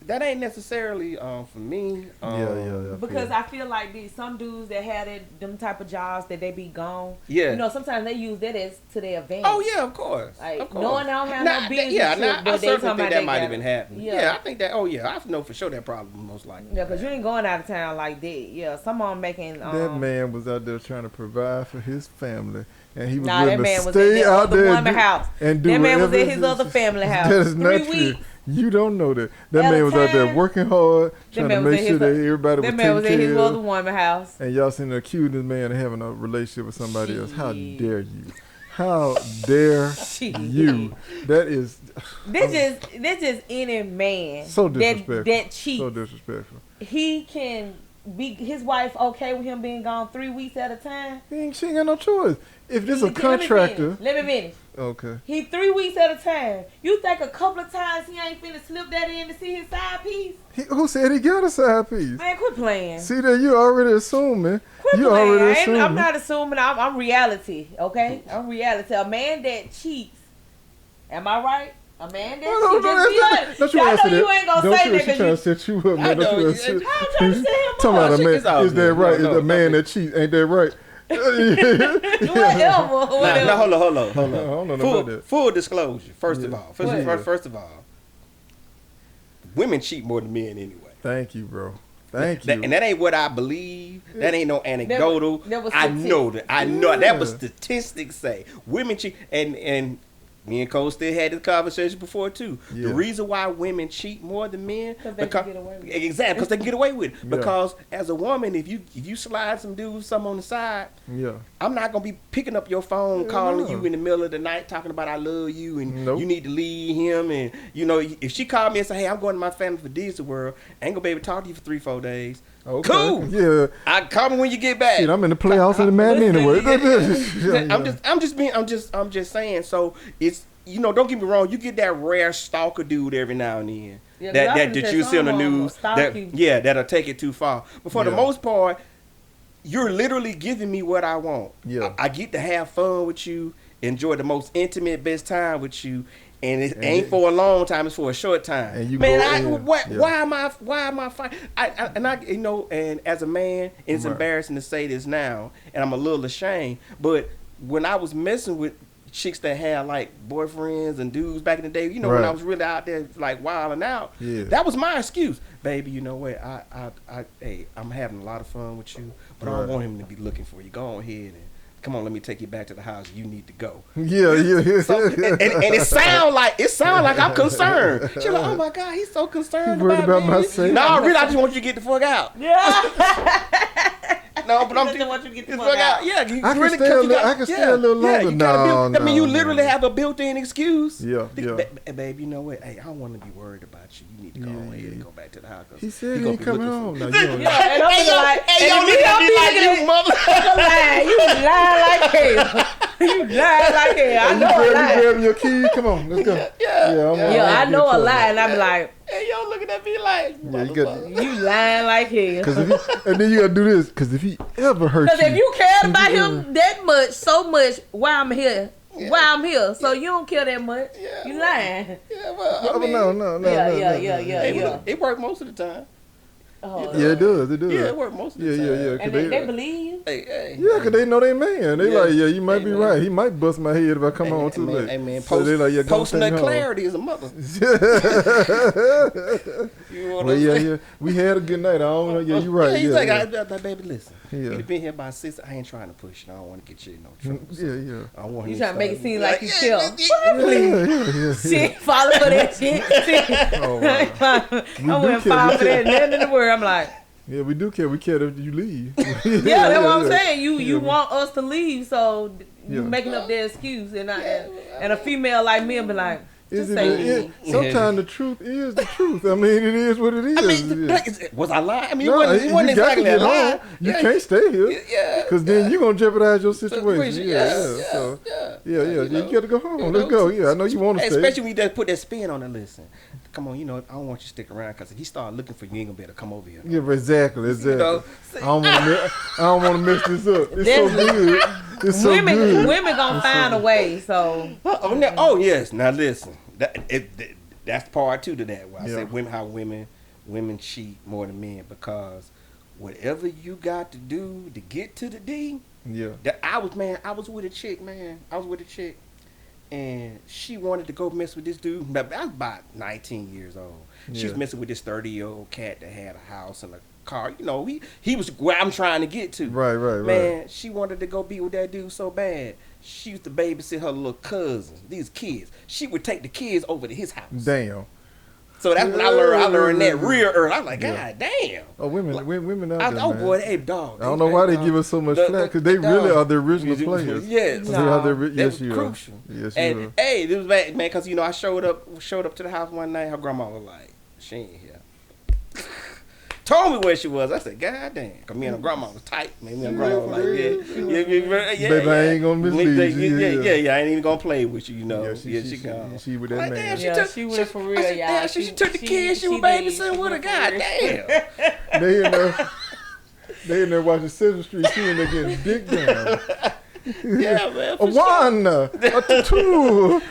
That ain't necessarily for me. Because I feel like some dudes that had them type of jobs that they be gone. Yeah. Sometimes they use that as to their advantage. Oh yeah, of course. Like knowing they don't have no business. I certainly think that might have been happening. Yeah, I think that. Oh yeah, I know for sure that probably most likely. Yeah, because you ain't going out of town like that. Yeah, someone making. That man was out there trying to provide for his family. And he was willing to stay out there and do that man was at his other family house. That is not 3 weeks. True. You don't know that. That man was out there working hard, trying to make sure that everybody was taken care of. That man was at his other woman's house. And y'all sitting there accusing this man of having a relationship with somebody else. How dare you? How dare you? That is... This is any man so disrespectful. That cheats. So disrespectful. He can... be his wife okay with him being gone 3 weeks at a time? She ain't got no choice. If this a contractor, let me finish. Okay. He 3 weeks at a time. You think a couple of times he ain't finna slip that in to see his side piece? Who said he got a side piece? Man, quit playing. See that you already assuming. Quit You playing. already assuming. I'm not assuming. I'm reality. Okay, I'm reality. A man that cheats. Am I right? A man that cheats. Don't you answer that. You ain't gonna Don't say you, that she because trying you. to set you up, man. Don't you answer. I'm trying to set him up. Talking about a man. Is that right? No, Is a man that cheats? Ain't that right? Whatever. Now, hold on. I don't know about that. Full disclosure. First of all, What? first of all, women cheat more than men anyway. Thank you, bro. Thank you. And that ain't what I believe. That ain't no anecdotal. That was I know that. I know that was Yeah. statistics say women cheat. And me and Cole still had this conversation before too. Yeah. The reason why women cheat more than men They can get away with it. exactly because they can get away with it. Yeah. Because as a woman, if you slide some dudes some on the side, Yeah. I'm not gonna be picking up your phone, Yeah, calling no. you in the middle of the night, talking about I love you and Nope. you need to leave him. And you know, if she called me and say, "Hey, I'm going to my family for Disney World," I ain't gonna be able to talk to you for 3-4 days. Okay. Cool. Yeah. I call me when you get back. Shit, I'm in the playoffs in the Madden anyway. I'm just saying. So it's don't get me wrong. You get that rare stalker dude every now and then. Yeah, that you see on the news. That'll take it too far. But for the Yeah. most part, you're literally giving me what I want. Yeah. I get to have fun with you, enjoy the most intimate, best time with you. And it ain't for a long time; it's for a short time. And you Man, go in. Yeah. why am I fighting? And as a man, it's Right. embarrassing to say this now, and I'm a little ashamed. But when I was messing with chicks that had like boyfriends and dudes back in the day, when Right. I was really out there like wilding out, Yeah. that was my excuse, baby. You know what? Hey, I'm having a lot of fun with you, but I Right. don't want him to be looking for you. Go on ahead and. Come on, let me take you back to the house. You need to go. Yeah. So, and it sound like I'm concerned. She's like, oh my God, he's so concerned He worried about me. my safety. No, really, I just want you to get the fuck out. Yeah. No, but I'm Just want you to get the fuck fuck out. Yeah, you I can really stay a little- I can stay a little longer. you gotta No, I mean, you no, literally no. have a built-in excuse. Yeah, yeah. Babe, you know what? Hey, I don't want to be worried about you. You need to go Yeah, ahead yeah. and go back to the house. 'Cause He said he gonna ain't be coming looking for home. you. Now, you know, Yeah, and I'm Hey, yo, like, hey, yo, and look at me like looking you, mother. You lying like hell. You lying like hell. I know a you lie. grabbing your keys. Come on, let's go. Yeah, I know a lie, and I'm like, Hey, yo, looking at me like, Yeah, you got. motherfucker. you lying like hell. Cause and then you gotta do this. Cause if he ever hurt Because you, if you cared about him that much, so much, why I'm here? Why I'm here? So you don't care that much. Yeah, You lying. Yeah, well, I mean, no. Yeah. It worked most of the time. Oh, Yeah, it does. It does. Yeah, it worked most of the Yeah, time. yeah. And 'Cause they believe you. Hey. Yeah, because they know they man. They Yeah. like, yeah, you might Hey, be man. right. He might bust my head if I come Hey, home man, too hey, late. Hey, man, So they like, yeah, go posting take that me home. clarity is a mother. You know what Well, I'm yeah, saying? yeah. We had a good night. I don't know. Yeah, you right. Yeah, Yeah, he's like, yeah. baby, listen. Yeah. You've been here by 6. I ain't trying to push. I don't want to get you in no trouble. So Yeah. I want You him trying to make it start- seem like you Yeah, chill. Yeah. Shit, follow for that shit. Oh, wow. I wouldn't fall for that. Nothing in the world. I'm like, Yeah, we do care. We care if you leave. yeah, that's what I'm saying. You Yeah. want us to leave, so you Yeah. making up their excuse, and a female like me be like, just say Sometimes the truth is the truth. I mean, it is what it is. I mean, Yeah. was I lying? I mean, No, it wasn't you got exactly to a get lie. home. You can't stay here. Yeah. Because then you're going to jeopardize your situation. Situation, Yeah. yeah, So, yeah. You got to go home. Let's go. Yeah, I know you want to stay. Especially when you just put that spin on it. Listen, come on, I don't want you to stick around because if he start looking for you, you ain't gonna be able to come over here. Yeah, exactly. You know, I don't want to mess this up. It's so good. It's so good. women gonna find a way. So oh yes. Now listen, that's part 2 to that. Where I Yeah. say how women cheat more than men because whatever you got to do to get to the D. Yeah. I was with a chick, man. And she wanted to go mess with this dude. I was about 19 years old. She was Yeah. messing with this 30-year-old cat that had a house and a car. He was where I'm trying to get to. Right. Man, she wanted to go be with that dude so bad. She used to babysit her little cousins, these kids. She would take the kids over to his house. Damn. So that's when I learned that real early. I was like, Yeah. God damn. Oh, women out there, Oh man. boy, hey dog. I don't know why they give us so much flack because they really are the original players. Yes. They are the That yes, was you are. crucial. Yes, you And are. hey, this was bad, man, because I showed up to the house one night. Her grandma was like, she ain't here. told me where she was. I said, God damn. Because me and her grandma was tight. Me and her grandma was like, yeah. Baby, I ain't going to mislead you. Yeah, I ain't even going to play with you, you know. Yeah, she with that like, man. Damn, she went for real, y'all. Damn, she took the kids. She was babysitting with her. God damn. They in there watching Sesame Street. She in there getting dick down. Yeah, man. A 1, a 2,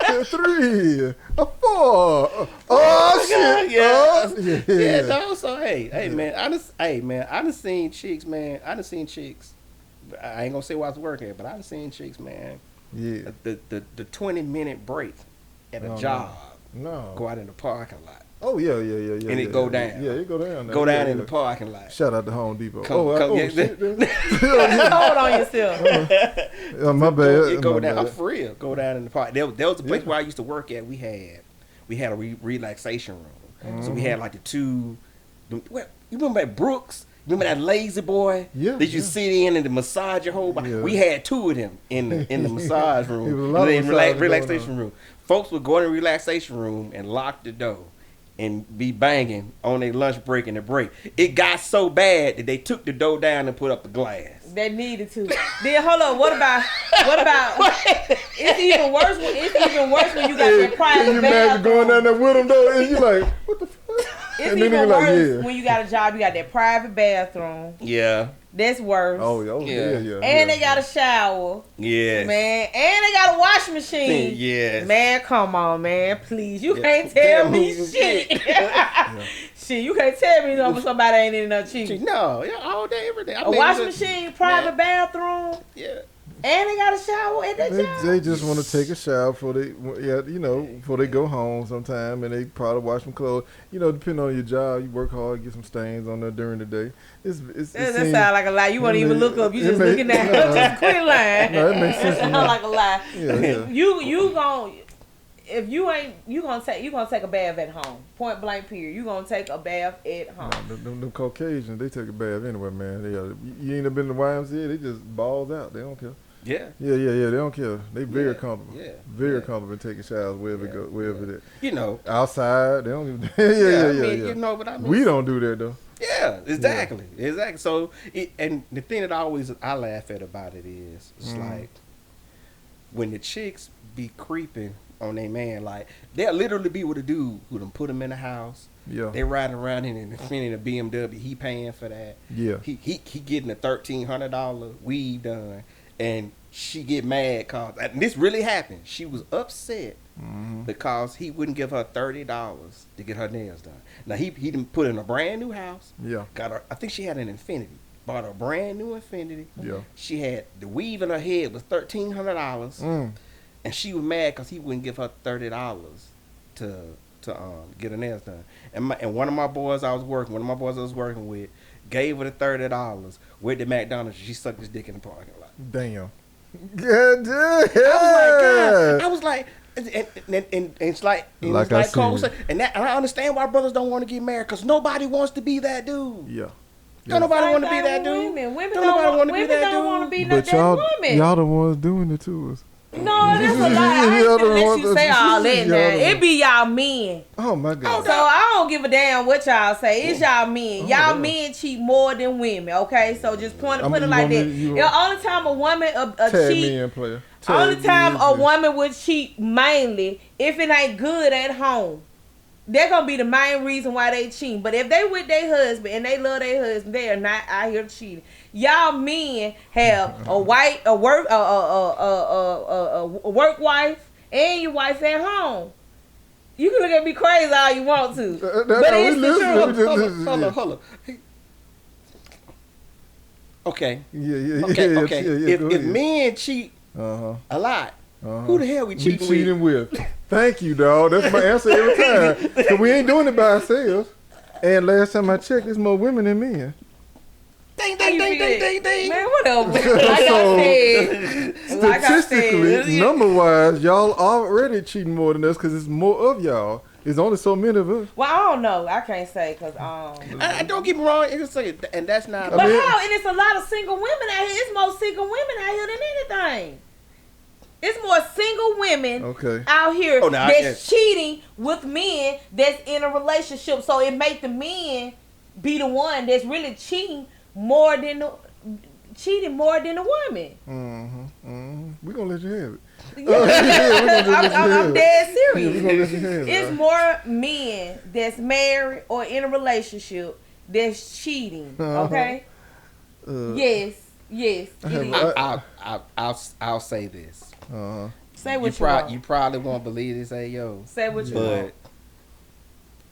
a 3, a 4. Oh shit! Yeah, Oh, yeah. No, so hey, man. I done seen chicks, man. I done seen chicks. I ain't gonna say where I was working at, but I done seen chicks, man. Yeah. The 20-minute break at a job. No. Go out in the parking lot. Oh yeah. And it go down. Yeah, it go down. Go down in the parking lot. Shout out to Home Depot. Shit. Hold on yourself. My bad. It go down. I'm for real. Go down in the park. There was a place where I used to work at. We had a relaxation room. So we had like the two. You remember that Brooks? Remember that lazy boy? Yeah. That you sit in and massage your whole body. Yeah. We had two of them in the massage room. It was a lot of massage relaxation room. Folks would go in the relaxation room and lock the door and be banging on their lunch break and the break. It got so bad that they took the door down and put up the glass. They needed to. Then hold on. What about? It's even worse. When you got that private Can you imagine going down there with them though? And you like, what the fuck? It's and even worse when you got a job. You got that private bathroom. Yeah. That's worse. Oh yeah. And they got a shower. Yeah. Man, and they got a washing machine. Yes. Man, come on, man. Please. You can't tell me shit. Shit, you can't tell me somebody ain't in no cheap. No, all day, every day. A washing machine, private bathroom. Yeah. And they got a shower at that job. They just want to take a shower before they go home sometime, and they probably wash some clothes. Depending on your job, you work hard, get some stains on there during the day. That sounds like a lie. You won't even look up. You just looking at her. Just quit lying. No, it makes sense. That sounds like a lie. Yeah. You gonna take a bath at home. Point blank period. You gonna take a bath at home. No, them Caucasians, they take a bath anyway, man. You ain't been to the YMCA, they just balls out. They don't care. Yeah. Yeah. They don't care. They very comfortable. Yeah. Very comfortable taking showers wherever they outside. They don't even. Yeah. But I mean, we don't do that though. Yeah, exactly. So, and the thing that I laugh at about it is, it's like when the chicks be creeping on their man, like they'll literally be with a dude who done put them in the house. Yeah, they riding around in an Infiniti BMW. He paying for that. Yeah, he getting a $1,300 weave done. And she get mad cause and this really happened. She was upset because he wouldn't give her $30 to get her nails done. Now he done put in a brand new house. Yeah, I think she had an Infiniti. Bought a brand new Infiniti. Yeah, she had the weave in her head was $1,300, and she was mad because he wouldn't give her $30 to get her nails done. And one of my boys I was working with gave her the $30. Went to McDonald's. She sucked his dick in the parking lot. Damn. Good. I was like, and it's like Cole said, and I understand why brothers don't want to get married because nobody wants to be that dude. Yeah. Don't nobody want to be that dude. Women don't want to be that dude. Want to be but y'all the ones doing it to us. No, that's a lie. I ain't gonna let you say all that now. It be y'all men. Oh my God. So I don't give a damn what y'all say. It's y'all men. Y'all men cheat more than women. Okay, so just put it like that. The only time a woman cheat. Only time a woman would cheat mainly if it ain't good at home. They're gonna be the main reason why they cheat. But if they with their husband and they love their husband, they are not out here cheating. Y'all men have a work wife and your wife at home. You can look at me crazy all you want to, but it's the truth. Hold on. Okay. Yeah. Okay. If men cheat a lot, who the hell we cheating with? Thank you, dog. That's my answer every time. Because we ain't doing it by ourselves. And last time I checked, there's more women than men. Ding. Man, whatever. Statistically, number-wise, y'all already cheating more than us because it's more of y'all. There's only so many of us. Well, I don't know. I can't say because I don't get me wrong. And that's not. But how? And it's a lot of single women out here. It's more single women out here than anything. It's more single women out here that's cheating with men that's in a relationship. So it make the men be the one that's really cheating more than the woman. We're gonna let you have it. I'm dead serious. We're gonna let you have it. It's more men that's married or in a relationship that's cheating. Okay. Yes, it is. I'll say this. Say what you want. You probably won't believe this, yo. Say what you want.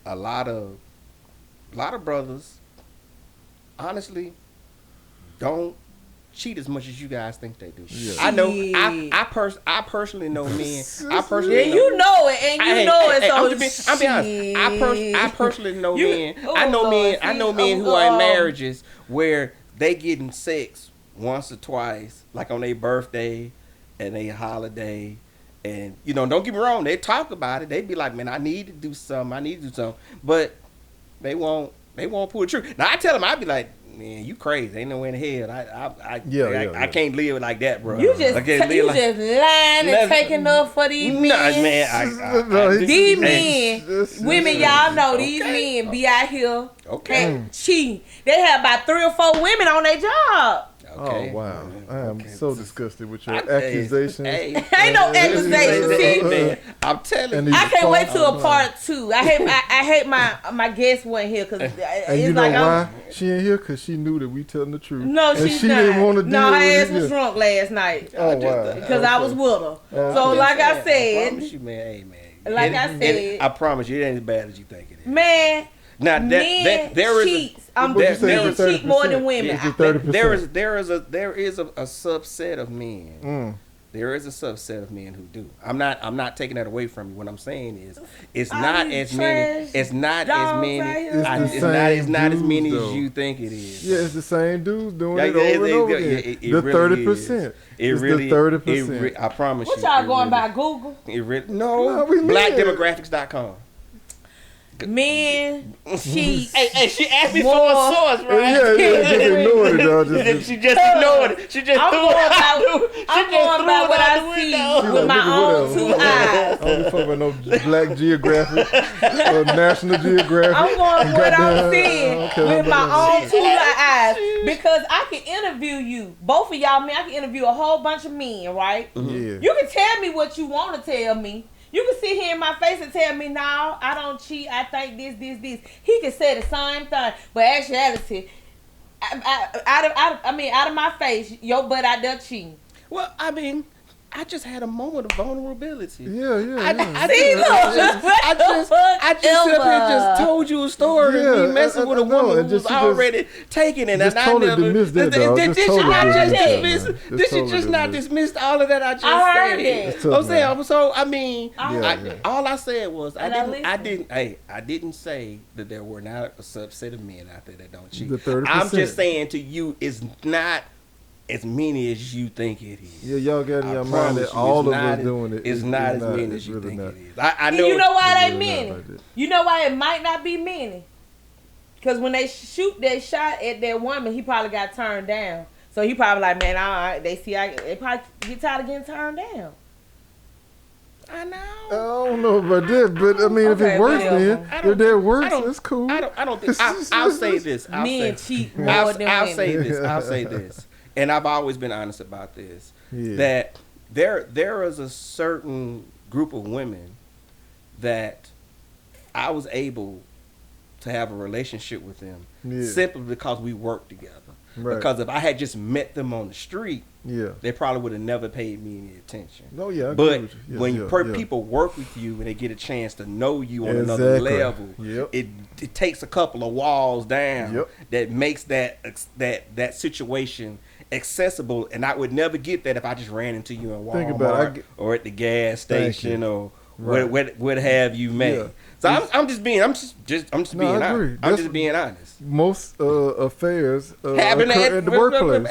But a lot of brothers, honestly, don't cheat as much as you guys think they do. Yeah. I know. I personally know men. You know it, and you know it. So I'm being honest. I personally know men. I know men who are in marriages where they getting sex once or twice, like on their birthday and their holiday. And, don't get me wrong, they talk about it. They be like, man, I need to do something. But they won't pull the trigger. Now, I tell them, I be like, man, you crazy. Ain't no way in hell. I can't live like that, bro. You just lying and taking up for these men. Man, these men, women, y'all know these men be out here cheating. They have about 3 or 4 women on their job. Okay. Oh wow! I am so disgusted with your accusations. Ain't no accusations. See, man, I'm telling you. I can't wait till a part 2. I hate my guest wasn't here because and you know why she ain't here? Because she knew that we telling the truth. No, she didn't want to deal her with ass was drunk last night. Oh wow! Because I was with her. So like I said, I promise you, man. Hey, man. Like I said, I promise you, it ain't as bad as you think it is. Man. Now men cheat. Men cheat more than women. There is a subset of men. There is a subset of men who do. I'm not taking that away from you. What I'm saying is, it's not as many. It's not as many. It's not as many as you think it is. Yeah, it's the same dudes doing it over and over again. The 30%. It really, 30%. I promise you. What y'all going by Google? No, blackdemographics.com. Men cheat. Hey, she asked me for a source, right? Yeah, just ignored it, dog. She just ignored it. She just threw it out. I'm going by what I see with my own 2 eyes. I don't give a fuck about no Black Geographic or National Geographic. I'm going what I'm seeing with my own 2 eyes because I can interview you, both of y'all men. I can interview a whole bunch of men, right? Yeah. You can tell me what you want to tell me. You can sit here in my face and tell me, no, I don't cheat. I think this. He can say the same thing, but actuality, out of my face, your butt out there cheating. Well, I mean, I just had a moment of vulnerability. Yeah. I just told you a story. Yeah, me messing with a woman who was already taking it, and I never. Did she just not dismiss all of that I just said? I'm saying. So I mean, all I said was I didn't say that there were not a subset of men out there that don't cheat. I'm just saying to you, it's not as many as you think it is. Yeah, y'all got in your mind that all of us doing it. It's not as many as you think it is. I know. You know why they many? You know why it might not be many? Because when they shoot that shot at that woman, he probably got turned down. So he probably like, man, all right. They probably get tired of getting turned down. I know. I don't know about that, but I mean, if it works, then if that works, it's cool. I don't think. I'll say this. Men cheat more than women. I'll say this. And I've always been honest about this, that there is a certain group of women that I was able to have a relationship with them simply because we worked together. Right. Because if I had just met them on the street, they probably would have never paid me any attention. Oh yeah, but when people work with you and they get a chance to know you on another level, it takes a couple of walls down that makes that situation accessible, and I would never get that if I just ran into you in Walmart or at the gas station or what have you made. So I'm just being honest. I'm just being honest. Most affairs happen at the workplace.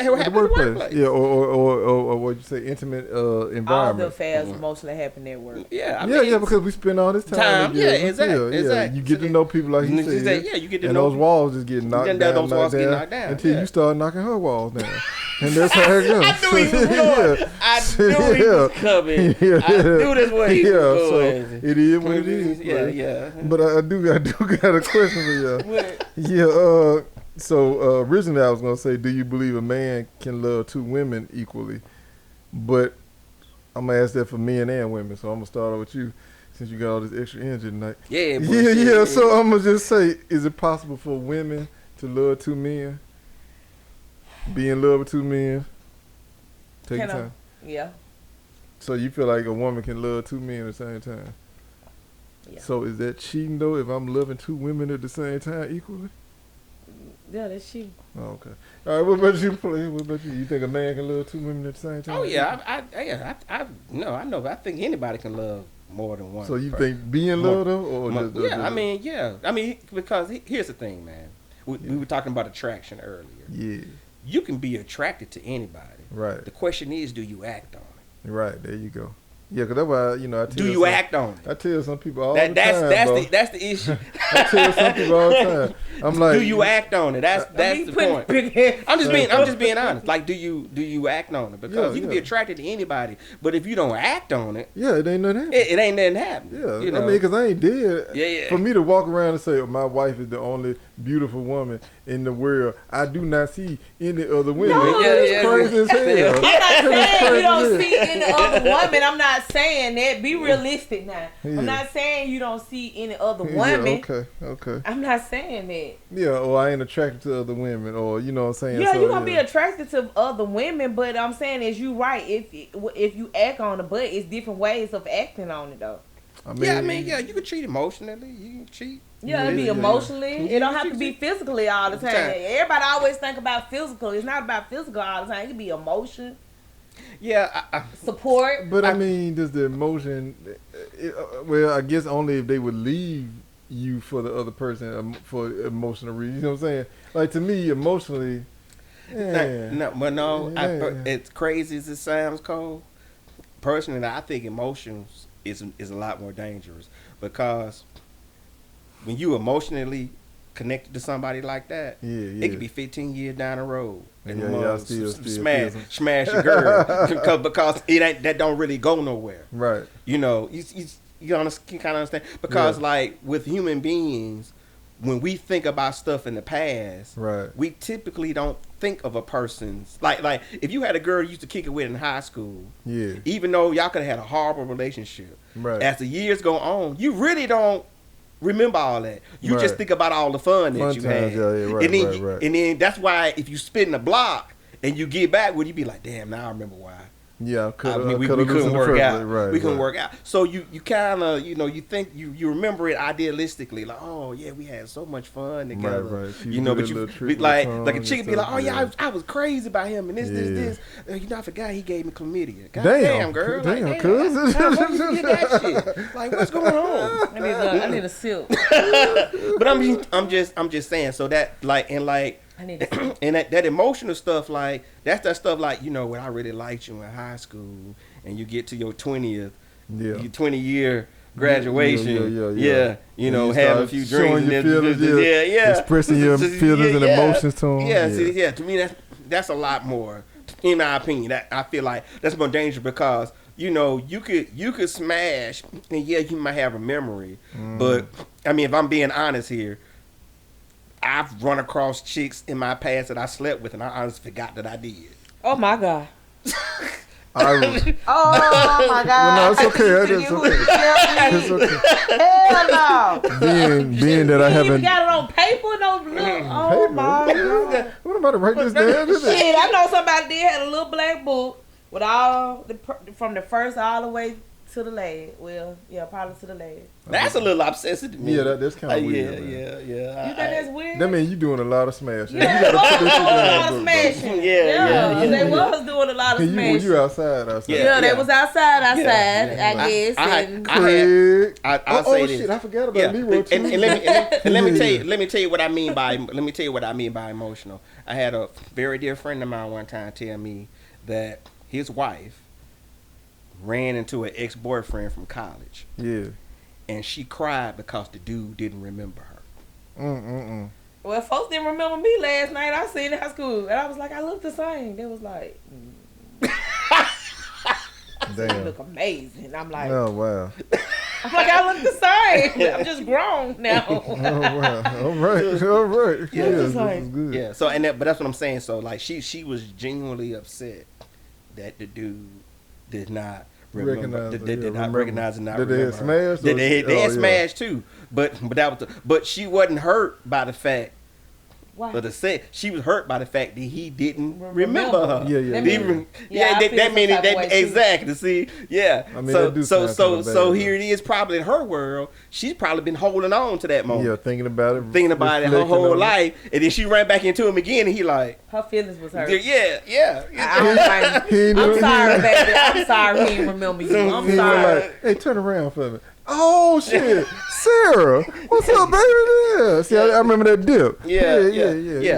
Yeah, or what you say, intimate environment. All the affairs mostly happen at work. Yeah, because we spend all this time together. Exactly. You get to know people like you said. You get to know. And those walls just get knocked down until you start knocking her walls down. And that's how it goes. I knew he was going. I knew he was coming. I knew that's what he was going. So it is what it is. Yeah. But I do got a question for y'all. Yeah. So originally I was gonna say, do you believe a man can love two women equally? But I'm gonna ask that for men and women. So I'm gonna start off with you, since you got all this extra energy tonight. Yeah. So I'm gonna just say, is it possible for women to love two men? Be in love with two men? Take your time. Yeah. So you feel like a woman can love two men at the same time? Yeah. So is that cheating though? If I'm loving two women at the same time equally? Yeah, that's cheating. Oh, okay. All right. What about you, Play? What about you? You think a man can love two women at the same time? Oh yeah, I know. I think anybody can love more than one. So you think be in love though, or I mean, because here's the thing, man. We were talking about attraction earlier. Yeah. You can be attracted to anybody. Right. The question is, do you act on it? Right. There you go. Yeah, because that's why, I tell do you act on it? I tell some people all the time, that's the issue. I tell some people all the time. I'm like, do you act on it? That's the point. I'm just being honest. Like, do you act on it? Because you can be attracted to anybody, but if you don't act on it, it ain't nothing happen. It ain't nothing happen. Yeah, you know? I mean, because I ain't dead. Yeah. For me to walk around and say, my wife is the only beautiful woman in the world, I do not see any other women. No, it's crazy as hell. I'm not saying you don't see any other woman. I'm not saying that. Be realistic now. I'm not saying you don't see any other women. Okay. I'm not saying that. Yeah, or I ain't attracted to other women, or you know what I'm saying. Yeah, you're gonna be attracted to other women, but I'm saying is you right if you act on it, but it's different ways of acting on it though. I mean, you can cheat emotionally. You can cheat. Yeah, it'd be emotionally. It don't have to be physically all the time. Everybody always think about physical. It's not about physical all the time. It could be emotion. Yeah, support. But I mean, does the emotion? Well, I guess only if they would leave you for the other person for emotional reasons. You know what I'm saying? Like to me, emotionally. It's crazy as it sounds, Cole. Personally, I think emotions is a lot more dangerous because when you emotionally connected to somebody like that, it could be 15 years down the road and smash your girl because it ain't that don't really go nowhere. Right. You know, you kind of understand because like with human beings, when we think about stuff in the past, right, we typically don't think of a person's like if you had a girl you used to kick it with in high school, even though y'all could have had a horrible relationship, right, as the years go on, you really don't remember all that. You just think about all the fun that you had. And then that's why if you spin the block and you get back, would you be like, damn, now I remember why. Yeah, we couldn't work out. Right, we couldn't work out. So you kind of you think you remember it idealistically, like, oh yeah, we had so much fun together. Right. But you like a chick be like, oh yeah, I was crazy about him and this. I forgot he gave me chlamydia. God damn girl, damn, cuz. Where you get that shit? Like, what's going on? I need a silk. But I'm just saying. So that and that emotional stuff, like that's that stuff like, when I really liked you in high school and you get to your 20th, your 20-year graduation, have a few drinks, expressing your feelings and emotions to them. To me that's a lot more, in my opinion. That I feel like that's more dangerous because you could smash and you might have a memory, but I mean if I'm being honest here, I've run across chicks in my past that I slept with, and I honestly forgot that I did. Oh my god! Oh my god! Well, no, it's okay. It's okay. Hell no! Being that I haven't got it on paper, no. Oh my god! What about to write this down? Shit, I know somebody did had a little black book with all from the first all the way to the last. Well, yeah, probably to the last. That's a little obsessive to me. Yeah, that's kind of weird. Yeah. You think that's weird? That means you doing a lot of smashing. Yeah, you got to put a lot of smashing. Yeah. They was doing a lot of smashing. You outside. Yeah, they was outside. I guess. I'll say this. Shit, I forgot about Leroy too. And let me tell you what I mean by emotional. I had a very dear friend of mine one time tell me that his wife ran into an ex-boyfriend from college. Yeah. And she cried because the dude didn't remember her. Well, folks didn't remember me last night. I seen in high school, and I was like, I look the same. They was like, Damn. you look amazing. I'm like, Oh wow. I'm like, I look the same. I'm just grown now. Oh wow. All right. Yeah, Yeah, just this like- is good. Yeah. So but that's what I'm saying. So like she was genuinely upset that the dude did not remember, did not recognize and not Did they remember had her. smashed? They had smashed too, but that was but she wasn't hurt by the fact. Why? But she was hurt by the fact that he didn't remember her. Yeah. That means that exactly. See, yeah. I mean, that do sound kinda So bad, here it is. Probably in her world, she's probably been holding on to that moment. Yeah, thinking about it Her whole life, and then she ran back into him again, and he like, her feelings was hurt. yeah. I'm sorry, baby. I'm sorry he didn't remember you. I'm He was sorry. like, hey, turn around for me. Oh shit, Sarah, what's up, baby? Yeah. See, I remember that dip. Yeah.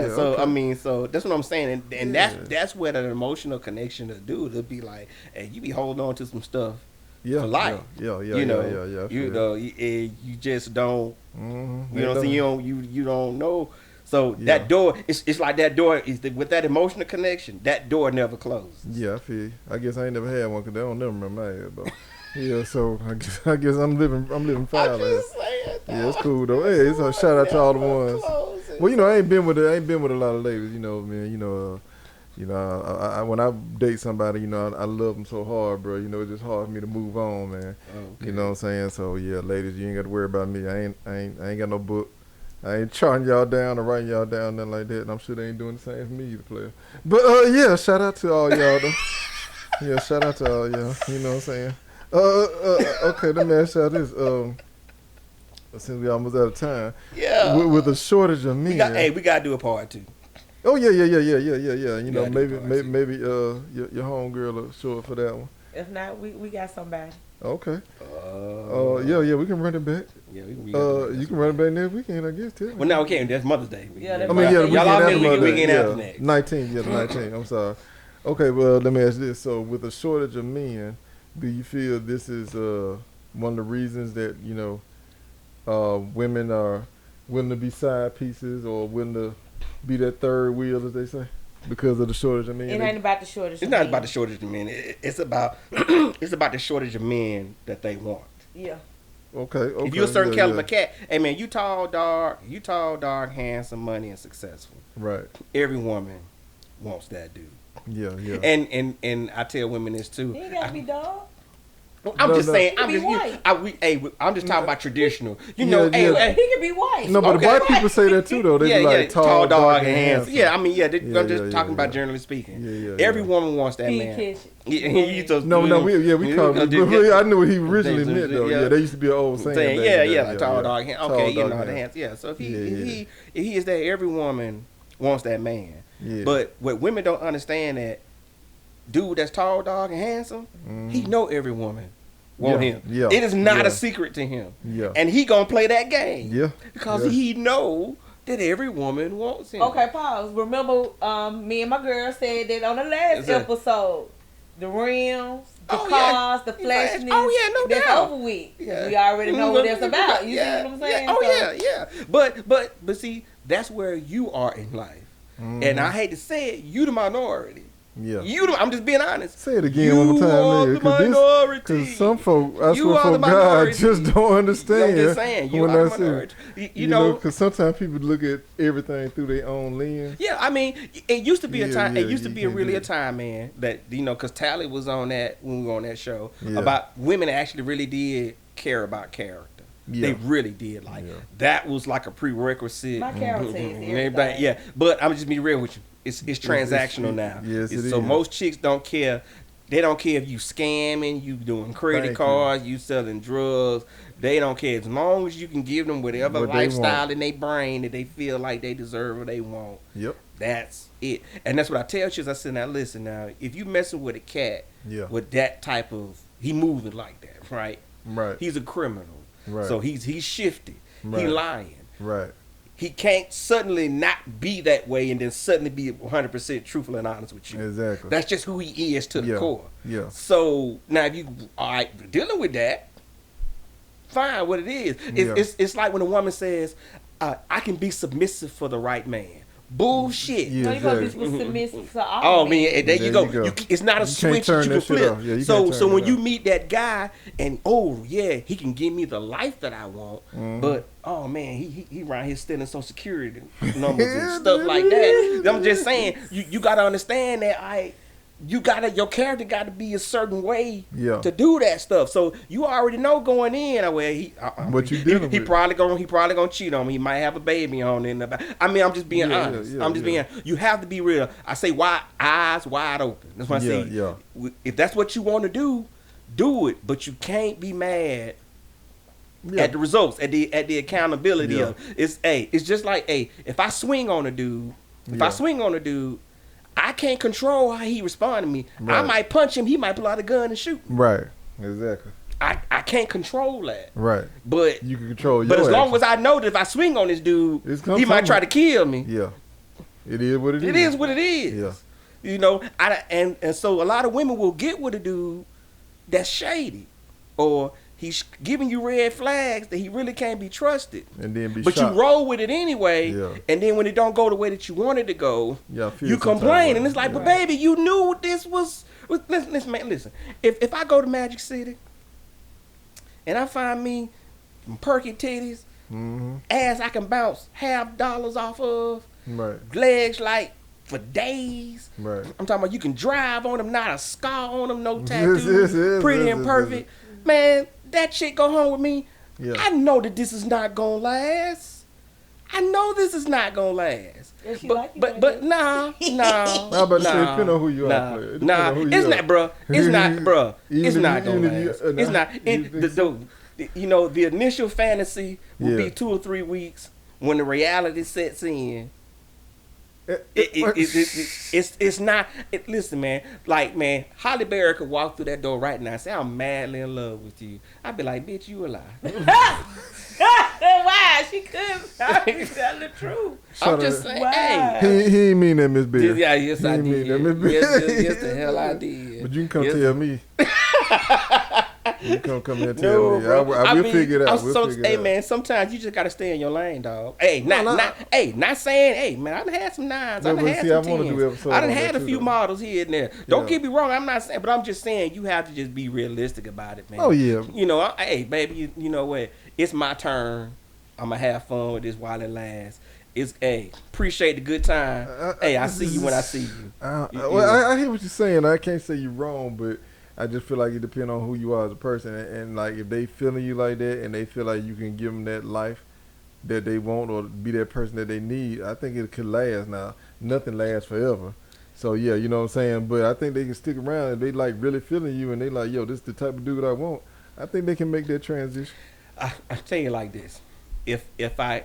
So okay. I mean, so that's what I'm saying, and that's where the emotional connection to do. It'll be like, hey, you be holding on to some stuff for life. Yeah. You know, you just don't. Mm-hmm. You know what I'm saying? You don't know. So that door, it's like that door is with that emotional connection. That door never closes. Yeah, I feel you. I guess I ain't never had one because I don't never remember my head, though. Yeah, so I guess I'm living foul. I'm just saying. Yeah, it's cool though. Hey, it's a shout out to all the ones. Well, you know, I ain't been with a lot of ladies. You know, man. I when I date somebody, you know, I love them so hard, bro. You know, it's just hard for me to move on, man. Okay. You know what I'm saying? So yeah, ladies, you ain't got to worry about me. I ain't got no book. I ain't charting y'all down or writing y'all down, nothing like that. And I'm sure they ain't doing the same for me either, player. But yeah, shout out to all y'all though. Yeah, shout out to all y'all. You know what I'm saying? Okay, let me ask y'all this. Since we almost out of time, Yeah. with a shortage of men, We gotta do a part 2. Oh yeah. You know, gotta do maybe your homegirl will show up for that one. If not, we got somebody. Okay. Yeah, we can run it back. Yeah, You can run it back next weekend, I guess. Too. Well, no, we can't. That's Mother's Day. Yeah, I mean, yeah, the y'all all weekend after weekend Mother's after Day. next. 19. Yeah, the 19. I'm sorry. Okay, well, let me ask this. So, with a shortage of men, do you feel this is one of the reasons that, you know, women are willing to be side pieces or willing to be that third wheel, as they say, because of the shortage of men? It ain't about the shortage. It's not about the shortage of men. It's about it's about the shortage of men that they want. Yeah. Okay. If you're a certain caliber cat, hey man, you tall, dark, handsome, money, and successful. Right. Every woman wants that dude. Yeah. And I tell women this too. He ain't gotta be dog. I'm just saying. He can be white. I'm just talking about traditional. You Yeah, know, yeah. He can be white. No, but the white people say that too, though. They be like tall, dog, dark, and handsome. Yeah, I mean, I'm just talking about yeah. generally speaking. Yeah. Every woman wants that man. We call it. I knew what he originally meant though. Yeah, there used to be an old saying. Like tall, dog, handsome. Okay, you know the handsome. Yeah, so if he is that, every woman wants that man. Yeah. But what women don't understand that dude that's tall, dog, and handsome, he know every woman want him. Yeah. It is not a secret to him. Yeah. And he gonna play that game. Yeah. Because he know that every woman wants him. Okay, pause. Remember, me and my girl said that on the last episode. The rims, the cars, the flashiness. Oh yeah, no that's doubt. over with. Yeah. We already know what that's about. You see what I'm saying? Yeah. But see, that's where you are in life. And I hate to say it, you the minority. Yeah. I'm just being honest. Say it again one more time, nigga. Because some folk, I You swear are for the God, minority. just don't understand. I'm just saying, you when are I the say minority. it. You know, because sometimes people look at everything through their own lens. Yeah, I mean, it used to be a time. Yeah, It used to be a time, man. That because Tally was on that when we were on that show about women actually really did care about character. Yeah. They really did. Like that was like a prerequisite. My character is everything. Yeah, but I'm just be real with you. It's transactional now. Yes, it so is. most chicks don't care. They don't care if you scamming, you doing credit cards, you selling drugs. They don't care as long as you can give them whatever lifestyle in their brain that they feel like they deserve or they want. Yep. That's it. And that's what I tell chicks. I said, now listen, now if you messing with a cat with that type of, he moving like that, right? Right. He's a criminal. Right. So he's shifty. Right. He lying. Right. He can't suddenly not be that way and then suddenly be 100% truthful and honest with you. Exactly. That's just who he is to the core. Yeah. So now if you dealing with that, fine, what it is. It's like when a woman says, I can be submissive for the right man. Bullshit. Yeah, No, you gotta be exactly. submissive to all men. Man, there you go. It's not a switch that you can flip. So when you meet that guy and he can give me the life that I want, but oh man, he around here stealing Social Security numbers and stuff like that. I'm just saying, you gotta understand that your character got to be a certain way to do that stuff. So you already know going in, what you dealing he with. probably gonna cheat on me. He might have a baby on in the back. I mean, I'm just being honest. I'm just being. You have to be real. I say eyes wide open. That's what I say. Yeah. If that's what you want to do it. But you can't be mad at the results, at the accountability of it's just like if I swing on a dude, I can't control how he respond to me. Right. I might punch him. He might pull out a gun and shoot me. Right. Exactly. I can't control that. Right. But you can control. But as long as I know that if I swing on this dude, he might try to kill me. Yeah. It is what it is. It is what it is. Yeah. You know. And so a lot of women will get with a dude that's shady, or he's giving you red flags that he really can't be trusted. And then but you roll with it anyway. Yeah. And then when it don't go the way that you wanted to go, you complain. And it's like, but baby, you knew this was. Listen, man, listen. If I go to Magic City and I find me some perky titties, ass I can bounce $50 off of, legs like for days. Right. I'm talking about you can drive on them, not a scar on them, no tattoo, pretty and perfect. Man, that chick go home with me. Yeah. I know that this is not gonna last. I know this is not gonna last. But nah. Nah, but depending on who you are. It's not, bro. It's not gonna last. It's not. The initial fantasy will be 2 or 3 weeks. When the reality sets in, it's not. Listen, man. Like, man, Holly Berry could walk through that door right now and say, "I'm madly in love with you." I'd be like, "Bitch, you a lie." Why? She could be telling the truth. I'm just saying. Hey, he ain't mean that, Miss Berry. Yeah, yes, I did. Yes, the hell I did. But you can come tell me. You come here and tell me. Bro. We'll figure it out. Hey, man, sometimes you just gotta stay in your lane, dog. Hey, not saying, hey, man, I done had some 9s. I done had some 10s. I done had a few models here and there. Don't get me wrong. I'm not saying, but I'm just saying you have to just be realistic about it, man. Oh yeah. You know, hey, baby, you know what? It's my turn. I'm gonna have fun with this while it lasts. It's appreciate the good time. I see you when I see you. I hear what you're saying. I can't say you're wrong, but I just feel like it depends on who you are as a person, and like if they feeling you like that, and they feel like you can give them that life that they want, or be that person that they need. I think it could last. Now, nothing lasts forever, so yeah, you know what I'm saying. But I think they can stick around if they like really feeling you, and they like, yo, this is the type of dude I want. I think they can make that transition. I tell you like this: if I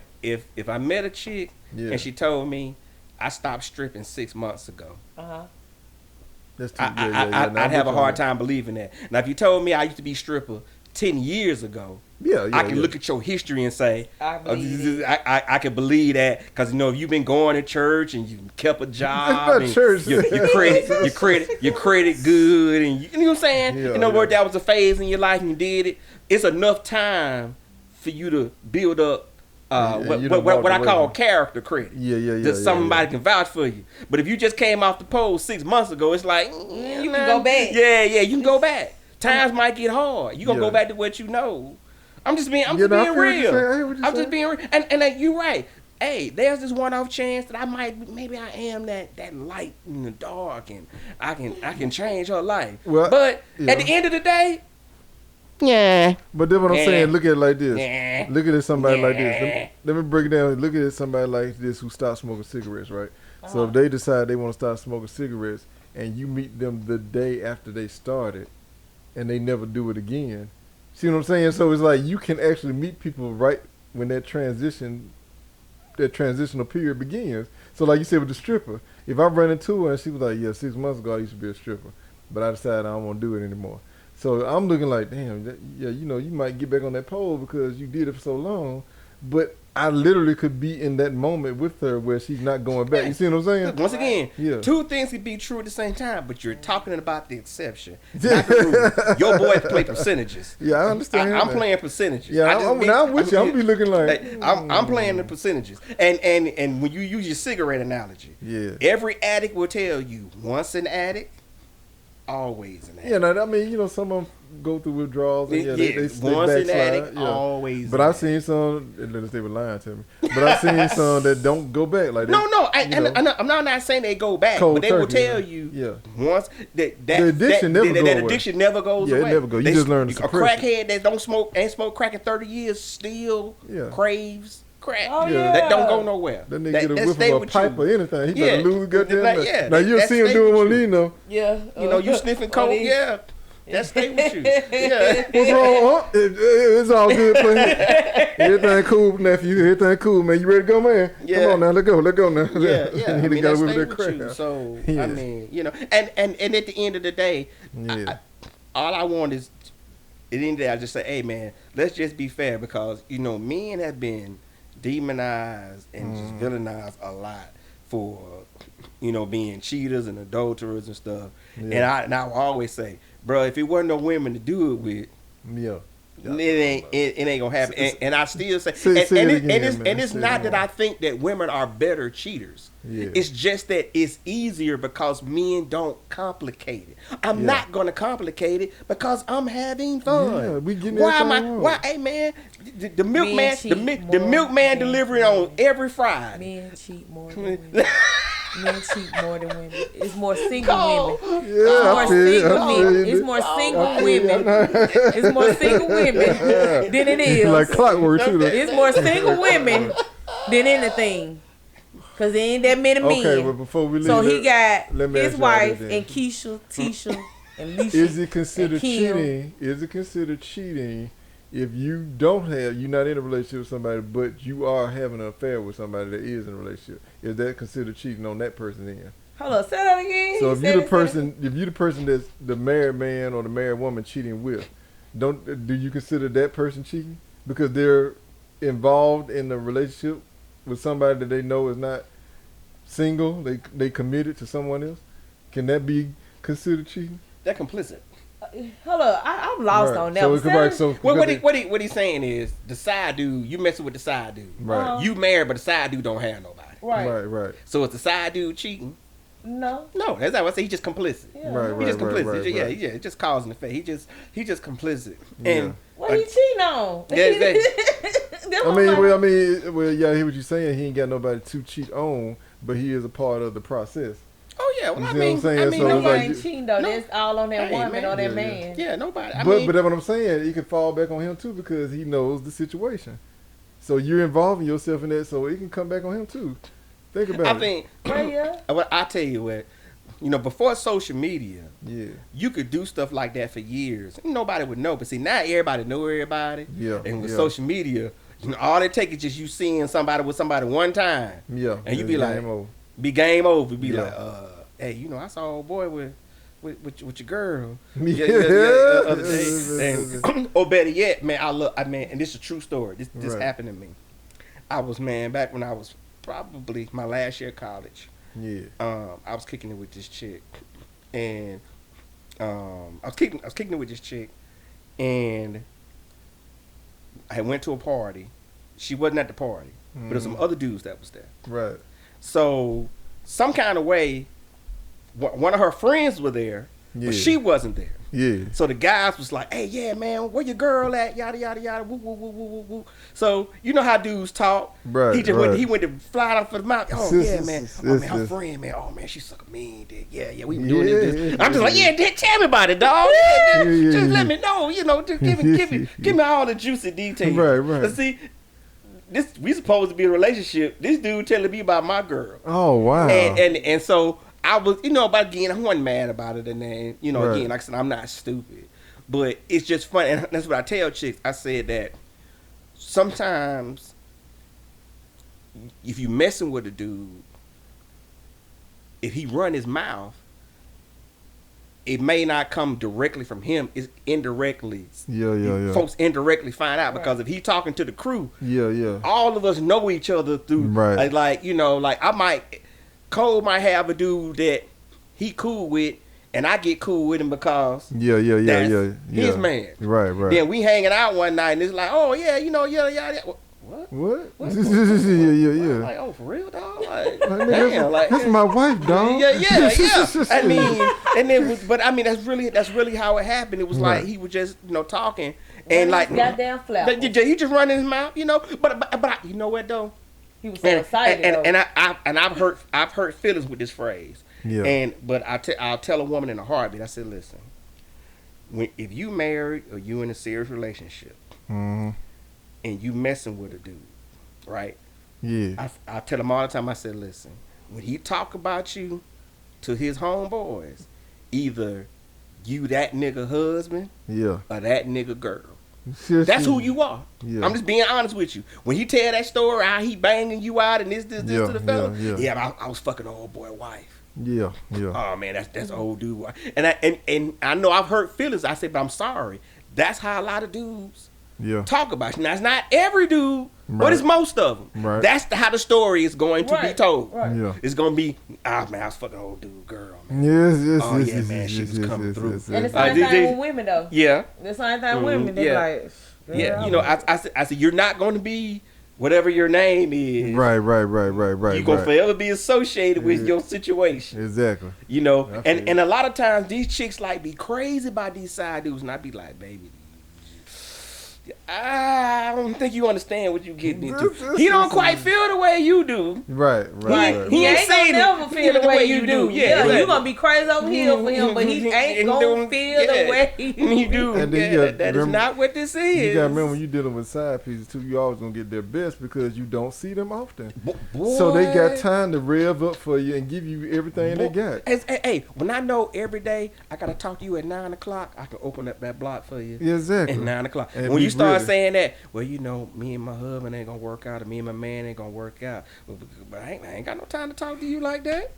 met a chick and she told me I stopped stripping 6 months ago. I'd have a hard time believing that. Now, if you told me I used to be stripper 10 years ago, I can look at your history and say, I can believe that, because you know if you've been going to church and you kept a job, and church. Your credit good, and you know what I'm saying. In other words, that was a phase in your life and you did it. It's enough time for you to build up. What I call character credit. That somebody can vouch for you. But if you just came off the pole 6 months ago, it's like you can go back. Yeah, you can go back. Times might get hard. You gonna go back to what you know. I'm just being real. I'm just being real. And you're right. Hey, there's this one-off chance that maybe I am that light in the dark, and I can change her life. Well, but at the end of the day. Yeah. But then what I'm saying, look at it like this. Look at it somebody like this. Let me break it down. Look at it somebody like this who stopped smoking cigarettes, right? So if they decide they want to start smoking cigarettes and you meet them the day after they started and they never do it again, see what I'm saying? So it's like you can actually meet people right when that transitional period begins. So like you said with the stripper, if I run into her and she was like, 6 months ago I used to be a stripper, but I decided I don't want to do it anymore. So I'm looking like, damn, you know, you might get back on that pole because you did it for so long. but I literally could be in that moment with her where she's not going back. You see what I'm saying? Once again, Yeah. two things can be true at the same time, but you're talking about the exception. Not the rule. Your boys play percentages. Yeah, I understand. I'm playing percentages. Yeah, I'm with you. I'm be looking like I'm playing the percentages. And when you use your cigarette analogy, yeah, every addict will tell you once an addict, always an addict. Yeah, no, I mean, you know, some of them go through withdrawals and they once an backslide. addict, Yeah. always. But I've seen some. Unless they were lying to me. But I've seen some that don't go back. Like no, I'm not saying they go back, Cold but they turkey, will tell you once that the addiction never goes away. addiction never goes away. Yeah, it never goes. You just learn to a suppress crackhead that ain't smoked crack in 30 years still craves crack. Oh, That don't go nowhere. That nigga get a whiff of a pipe or anything. He better lose goddamn. Now you'll see him doing one of these, though. Yeah. You know, you sniffing coke, that stay with you. Yeah. What's wrong? Huh? It's all good, player. Everything cool, nephew. Everything cool, man. You ready to go, man? Yeah. Come on now, let go now. Yeah. He I mean, got that with stay that with crack. you. So Yeah. I mean, you know, and at the end of the day, all I want is at the end of the day, I just say, hey man, let's just be fair because you know, men have been demonized and just villainized a lot for you know being cheaters and adulterers and stuff. Yeah. And I will always say, bro, if it wasn't no women to do it with, it ain't gonna happen. And I still say, it's not that I think that women are better cheaters. Yeah. It's just that it's easier because men don't complicate it. I'm not gonna complicate it because I'm having fun. Yeah, we getting why am I? wrong. Why? Hey man, the milkman, the milkman delivering on every Friday. Men cheat more than women. Men cheat more than women. It's more single women. It's more single women. It's more single women than it is. Like clockwork too. It's more single women than anything. Cause there ain't that many men. Okay, but before we leave, so he got let me his ask y'all wife this and Keisha, Tisha, and Lisha. Is it considered and Kim. cheating? Is it considered cheating if you're not in a relationship with somebody, but you are having an affair with somebody that is in a relationship? Is that considered cheating on that person then? Hold on, say that again. So if you're the person that's the married man or the married woman cheating with, do you consider that person cheating because they're involved in a relationship with somebody that they know is not single? They committed to someone else. Can that be considered cheating? They're complicit. Hold on, I'm lost on that. What he's saying is the side dude, you messing with the side dude. Right. You married, but the side dude don't have nobody. Right. So is the side dude cheating? No, that's not what I say. He's just complicit. Yeah. He's just complicit. Right. Yeah, just causing the fate. He just complicit. Yeah. And what he cheating on? I hear what you're saying. He ain't got nobody to cheat on, but he is a part of the process. Oh yeah, well, you I see mean, what I'm saying? So nobody like, ain't cheating though. That's all on that woman or that man. Yeah, nobody. But that's what I'm saying. He can fall back on him too because he knows the situation. So you're involving yourself in that, so it can come back on him too. Think about it. I think. Well, I tell you what. You know, before social media, you could do stuff like that for years. Nobody would know. But see, now everybody know everybody. Yeah. And with social media, you know, all it takes is just you seeing somebody with somebody one time. Yeah. And you be like, game over. Be like, hey, you know, I saw old boy with your girl. The other day. And, or better yet, man, and this is a true story. This happened to me. I was, back when I was probably my last year of college. Yeah. I was kicking it with this chick, and I was kicking it with this chick, and I went to a party. She wasn't at the party, but there was some other dudes that was there. Right. So some kind of way, one of her friends were there, but she wasn't there. Yeah. So the guys was like, "Hey, yeah, man, where your girl at? Yada yada yada. Woo woo woo woo woo woo." So you know how dudes talk. Right. He went to fly off for the mouth. Oh yeah, man. Oh man, her friend, man. Oh man, she suck a mean dick. Yeah, we been doing this. I'm just like, tell me about it, dog. Just let me know. You know, just give me all the juicy details. Right. But see, we supposed to be in a relationship. This dude telling me about my girl. Oh wow. And so. I was, but again, I wasn't mad about it, and then, again, like I said, I'm not stupid, but it's just fun, and that's what I tell chicks. I said that sometimes if you messing with a dude, if he run his mouth, it may not come directly from him. It's indirectly. Yeah. Folks indirectly find out because if he talking to the crew, Yeah. all of us know each other through, Right. like Cole might have a dude that he cool with, and I get cool with him because Yeah. his man. Right. Then we hanging out one night, and it's like, oh yeah, yeah. What? Yeah. Like, oh, for real, dog? Like, damn, like that's my wife, dog. Yeah. I mean, and then, but I mean, that's really how it happened. It was like he was just, talking and like goddamn flapper. He just running his mouth, But you know what though? He was so excited. And I've hurt feelings with this phrase. Yeah. But I'll tell a woman in a heartbeat. I said, listen, if you married or you in a serious relationship. Mm-hmm. And you messing with a dude, right? Yeah. I tell him all the time, I said, listen, when he talk about you to his homeboys, either you that nigga husband or that nigga girl. That's who you are. Yeah. I'm just being honest with you. When he tell that story, how he banging you out and this to the fella, I was fucking old boy wife. Yeah. Oh man, that's old dude wife. And I know I've hurt feelings. I said, but I'm sorry. That's how a lot of dudes talk about you. Now, it's not every dude, but it's most of them. Right. That's how the story is going to be told. Right. Yeah. It's going to be, man, I was fucking old dude, girl. Man. Yes, man, she was coming through. And the same thing with women, though. Yeah. The same thing with women. They're like, yeah. I said, you're not going to be whatever your name is. Right. You're going to forever be associated with your situation. Exactly. And a lot of times, these chicks like be crazy about these side dudes, and I be like, baby, I don't think you understand what you getting into. He don't quite feel the way you do. Right. He ain't gonna never feel the way you do. Yeah, you gonna be crazy over here for him, but he ain't gonna feel the way you do. And then that is not what this is. You gotta remember when you're dealing with side pieces too, you always gonna get their best because you don't see them often. Boy. So they got time to rev up for you and give you everything they got. Hey, when I know every day I gotta talk to you at 9 o'clock, I can open up that block for you. Exactly. At 9 o'clock. And when you start saying that, well, me and my husband ain't gonna work out, or me and my man ain't gonna work out. But I ain't got no time to talk to you like that.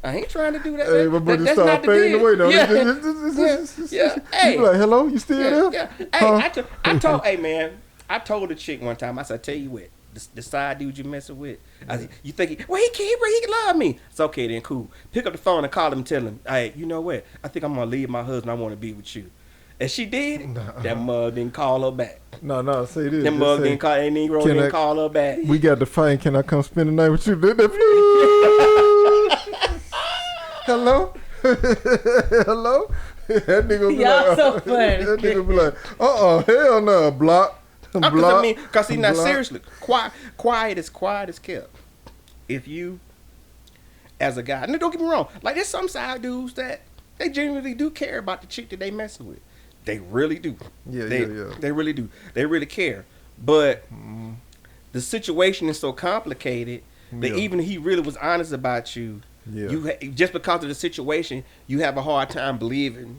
I ain't trying to do that. Hey, but you start fading away though. Yeah. Hey, you be like, hello, you still there? Yeah. Hey, I told, hey man, I told the chick one time. I said, tell you what, the side dude you messing with. I said, you think he can love me? It's okay then, cool. Pick up the phone and call him and tell him, hey, you know what? I think I'm gonna leave my husband. I want to be with you. And she did. That mug didn't call her back. No, say this. That mug didn't call. That Negro didn't call her back. We got to fight. Can I come spend the night with you? Hello? Hello? That nigga be y'all so funny. That nigga be like, hell no, block. I mean, because see, now seriously, quiet is kept. If you, as a guy, and don't get me wrong, like there's some side dudes that they genuinely do care about the chick that they messing with. They really do. Yeah. They really do. They really care. But the situation is so complicated that even if he really was honest about you, just because of the situation, you have a hard time believing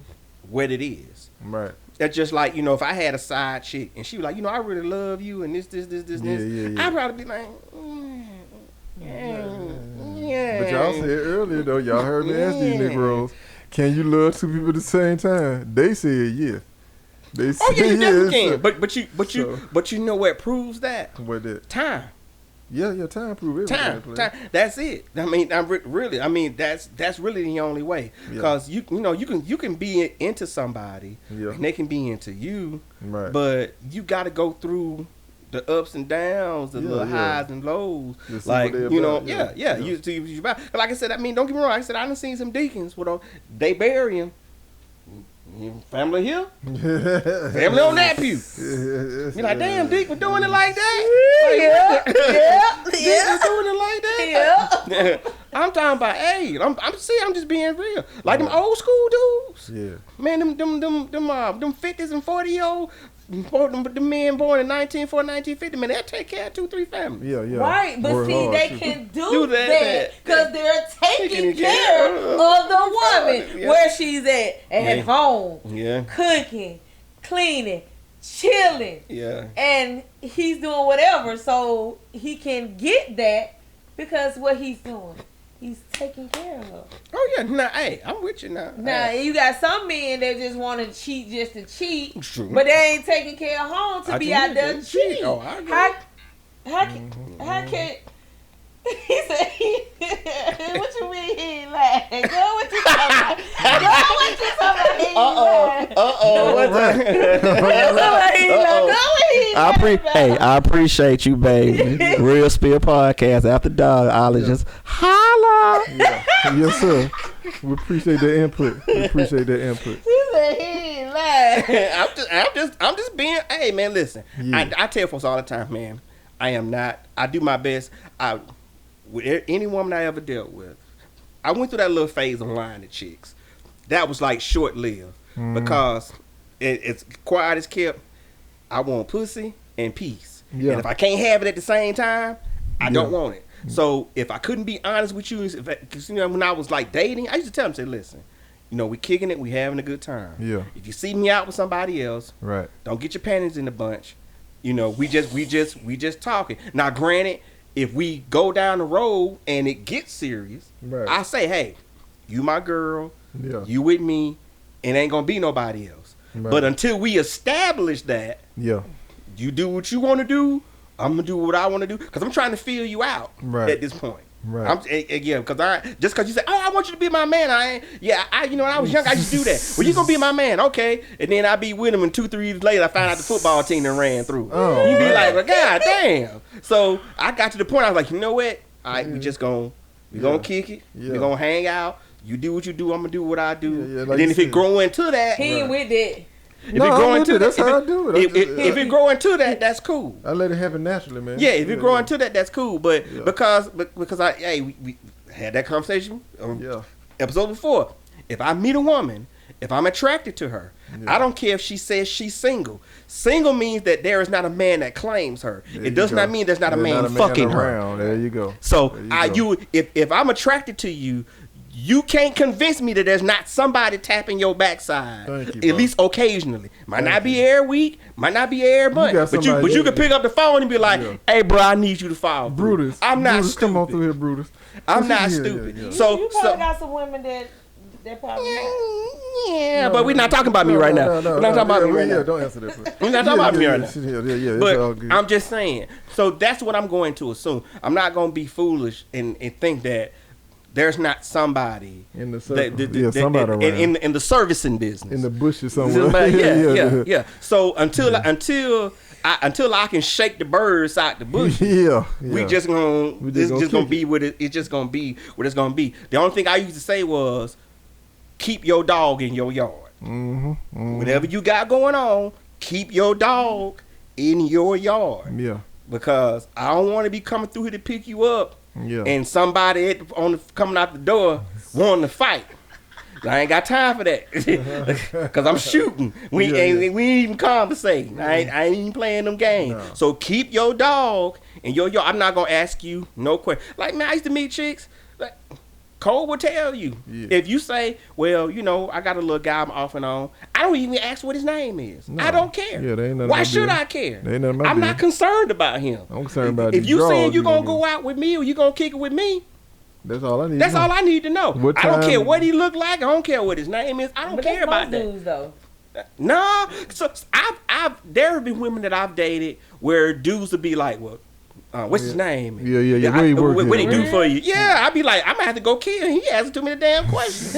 what it is. Right. That's just like, if I had a side chick and she was like, I really love you and this, I'd probably be like, yeah. But y'all said earlier though, y'all heard me ask these Negroes, can you love two people at the same time? They said yeah. They said you definitely can. But you know what proves that? What that? Time. Yeah, time proves everything. Time. That's it. I mean, that's really the only way. Because you can be into somebody and they can be into you. Right. But you got to go through the ups and downs, the little highs and lows. Like, you see, like I said, I mean, don't get me wrong. I said I done seen some deacons, they bury him. Family here, family on that pew. You're like, damn, Dick, we're doing it like that. Yeah, doing it like that. Yeah. I'm talking about, hey, I'm just being real. Like them old school dudes. Yeah. Man, them 50s and 40-year-old. The men born in 1940, 1950, man, they'll take care of 2-3 families. Yeah. Right, but see, they can do that because they're taking care of the woman where she's at home, cooking, cleaning, chilling, and he's doing whatever, so he can get that because what he's doing. He's taking care of her. Oh yeah, nah, hey, I'm with you now. Now hey. you got some men that just want to cheat just to cheat, True. but they ain't taking care of home to be out there cheating. Oh, I agree. How can he said? What you mean he ain't lying? Go what you talking about? Go what you talking about? I appreciate you, baby. Real Spill Podcast after dark. I'll just holla. Yeah. Yes, sir. We appreciate the input. He said he ain't lying. I'm just being. Hey, man, listen. Yeah. I tell folks all the time, man. I am not. I do my best. With any woman I ever dealt with, I went through that little phase of lying to chicks. That was like short lived because it's quiet as kept. I want pussy and peace. Yeah. And if I can't have it at the same time, I don't want it. So if I couldn't be honest with you, because when I was like dating, I used to tell them, say, listen, we kicking it, we having a good time. Yeah. If you see me out with somebody else, Right. don't get your panties in a bunch. We just talking. Now, granted, if we go down the road and it gets serious, Right. I say, hey, you my girl, Yeah. you with me, and ain't gonna be nobody else. Right. But until we establish that, Yeah. you do what you want to do, I'm gonna do what I want to do, because I'm trying to feel you out at this point. Right. Because you say, oh, I want you to be my man. When I was young, I used to do that. Well, you gonna be my man, okay? And then I be with him, and 2-3 years later, I found out the football team that ran through. Oh, You be man. like, well, god damn. So I got to the point. I was like, you know what? All right, we gonna kick it. Yeah. We gonna hang out. You do what you do. I'm gonna do what I do. Yeah, like and then you if it said. grow into that, He ain't with that. That's how I do it. if it grow into that, that's cool. I let it happen naturally, man. Yeah, if it grow into that, that's cool. But Yeah. because we had that conversation episode before. If I meet a woman, if I'm attracted to her, I don't care if she says she's single. Single means that there is not a man that claims her. It does not mean there's not a man fucking her. There you go. So if I'm attracted to you, you can't convince me that there's not somebody tapping your backside. Thank you, at bro. least occasionally. Might not be every week, might not be every month. But you can pick up the phone and be like, hey bro, I need you to follow. Brutus. I'm not Brutus, stupid. come on through here, Brutus. I'm not Yeah, stupid. yeah. So You probably got some women that probably. yeah, but we're not talking about me right now. We're not talking about me right now. Don't answer that. We're not talking about me right now. Yeah. But it's all good. I'm just saying. So that's what I'm going to assume. I'm not going to be foolish and think that there's not somebody in the circle. Somebody around. in the servicing business. In the bushes somewhere. Yeah. So until I can shake the birds out the bush, we just gonna be what it's just gonna be what it's gonna be. The only thing I used to say was, keep your dog in your yard. Whatever you got going on, keep your dog in your yard. Yeah. Because I don't want to be coming through here to pick you up. Yeah. And somebody coming out the door wanting to fight. I ain't got time for that. Because I'm shooting. We ain't even conversating. I ain't even playing them games. No. So keep your dog in your yard. I'm not going to ask you no question. Like, man, I used to meet chicks. Like, Cole will tell you. Yeah. If you say, well, I got a little guy I'm off and on, I don't even ask what his name is. No. I don't care. Yeah, they ain't nothing. Why should I care? They ain't nothing. I'm not concerned about him. I'm concerned about if you saying you're going to go out with me or you're going to kick it with me, that's all I need. That's all I need to know. What I don't care what he look like. I don't care what his name is. I don't care about that. Dudes, though. Nah. So there have been women that I've dated where dudes would be like, well, what's his name? Yeah. What he do for you? Yeah, I'd be like, I'm gonna have to go kill him. He asking too many damn questions.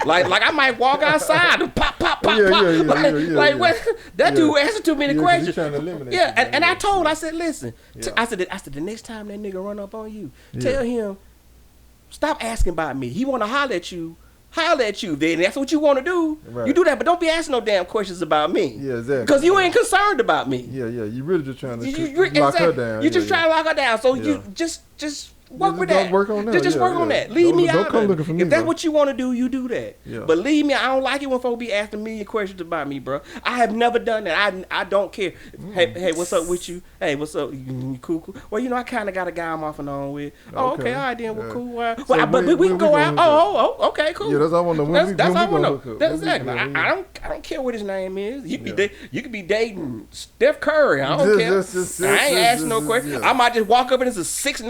like I might walk outside and pop. Like what? That dude asking too many questions. And I said, listen. I said the next time that nigga run up on you, tell him, stop asking about me. He want to holler at you. Then that's what you want to do. Right. You do that, but don't be asking no damn questions about me. Yeah, exactly. Because you ain't concerned about me. Yeah. You really just trying to lock her down. You just trying to lock her down. So you just work with that. Work on that. Just work on that. Leave me out. Don't come looking for me. If that's what you want to do, you do that. Yeah. But leave me. I don't like it when folks be asking me questions about me, bro. I have never done that. I don't care. Hey, what's up with you? Hey, what's up? You cool? Well, I kind of got a guy I'm off and on with. Oh, okay. All right, then. We're cool. But we can go out. Oh, okay, cool. Yeah, that's all I want to know. That's all I want to know. That's exactly. I don't care what his name is. You could be dating Steph Curry. I don't care. I ain't asking no questions. I might just walk up and it's a 6'9"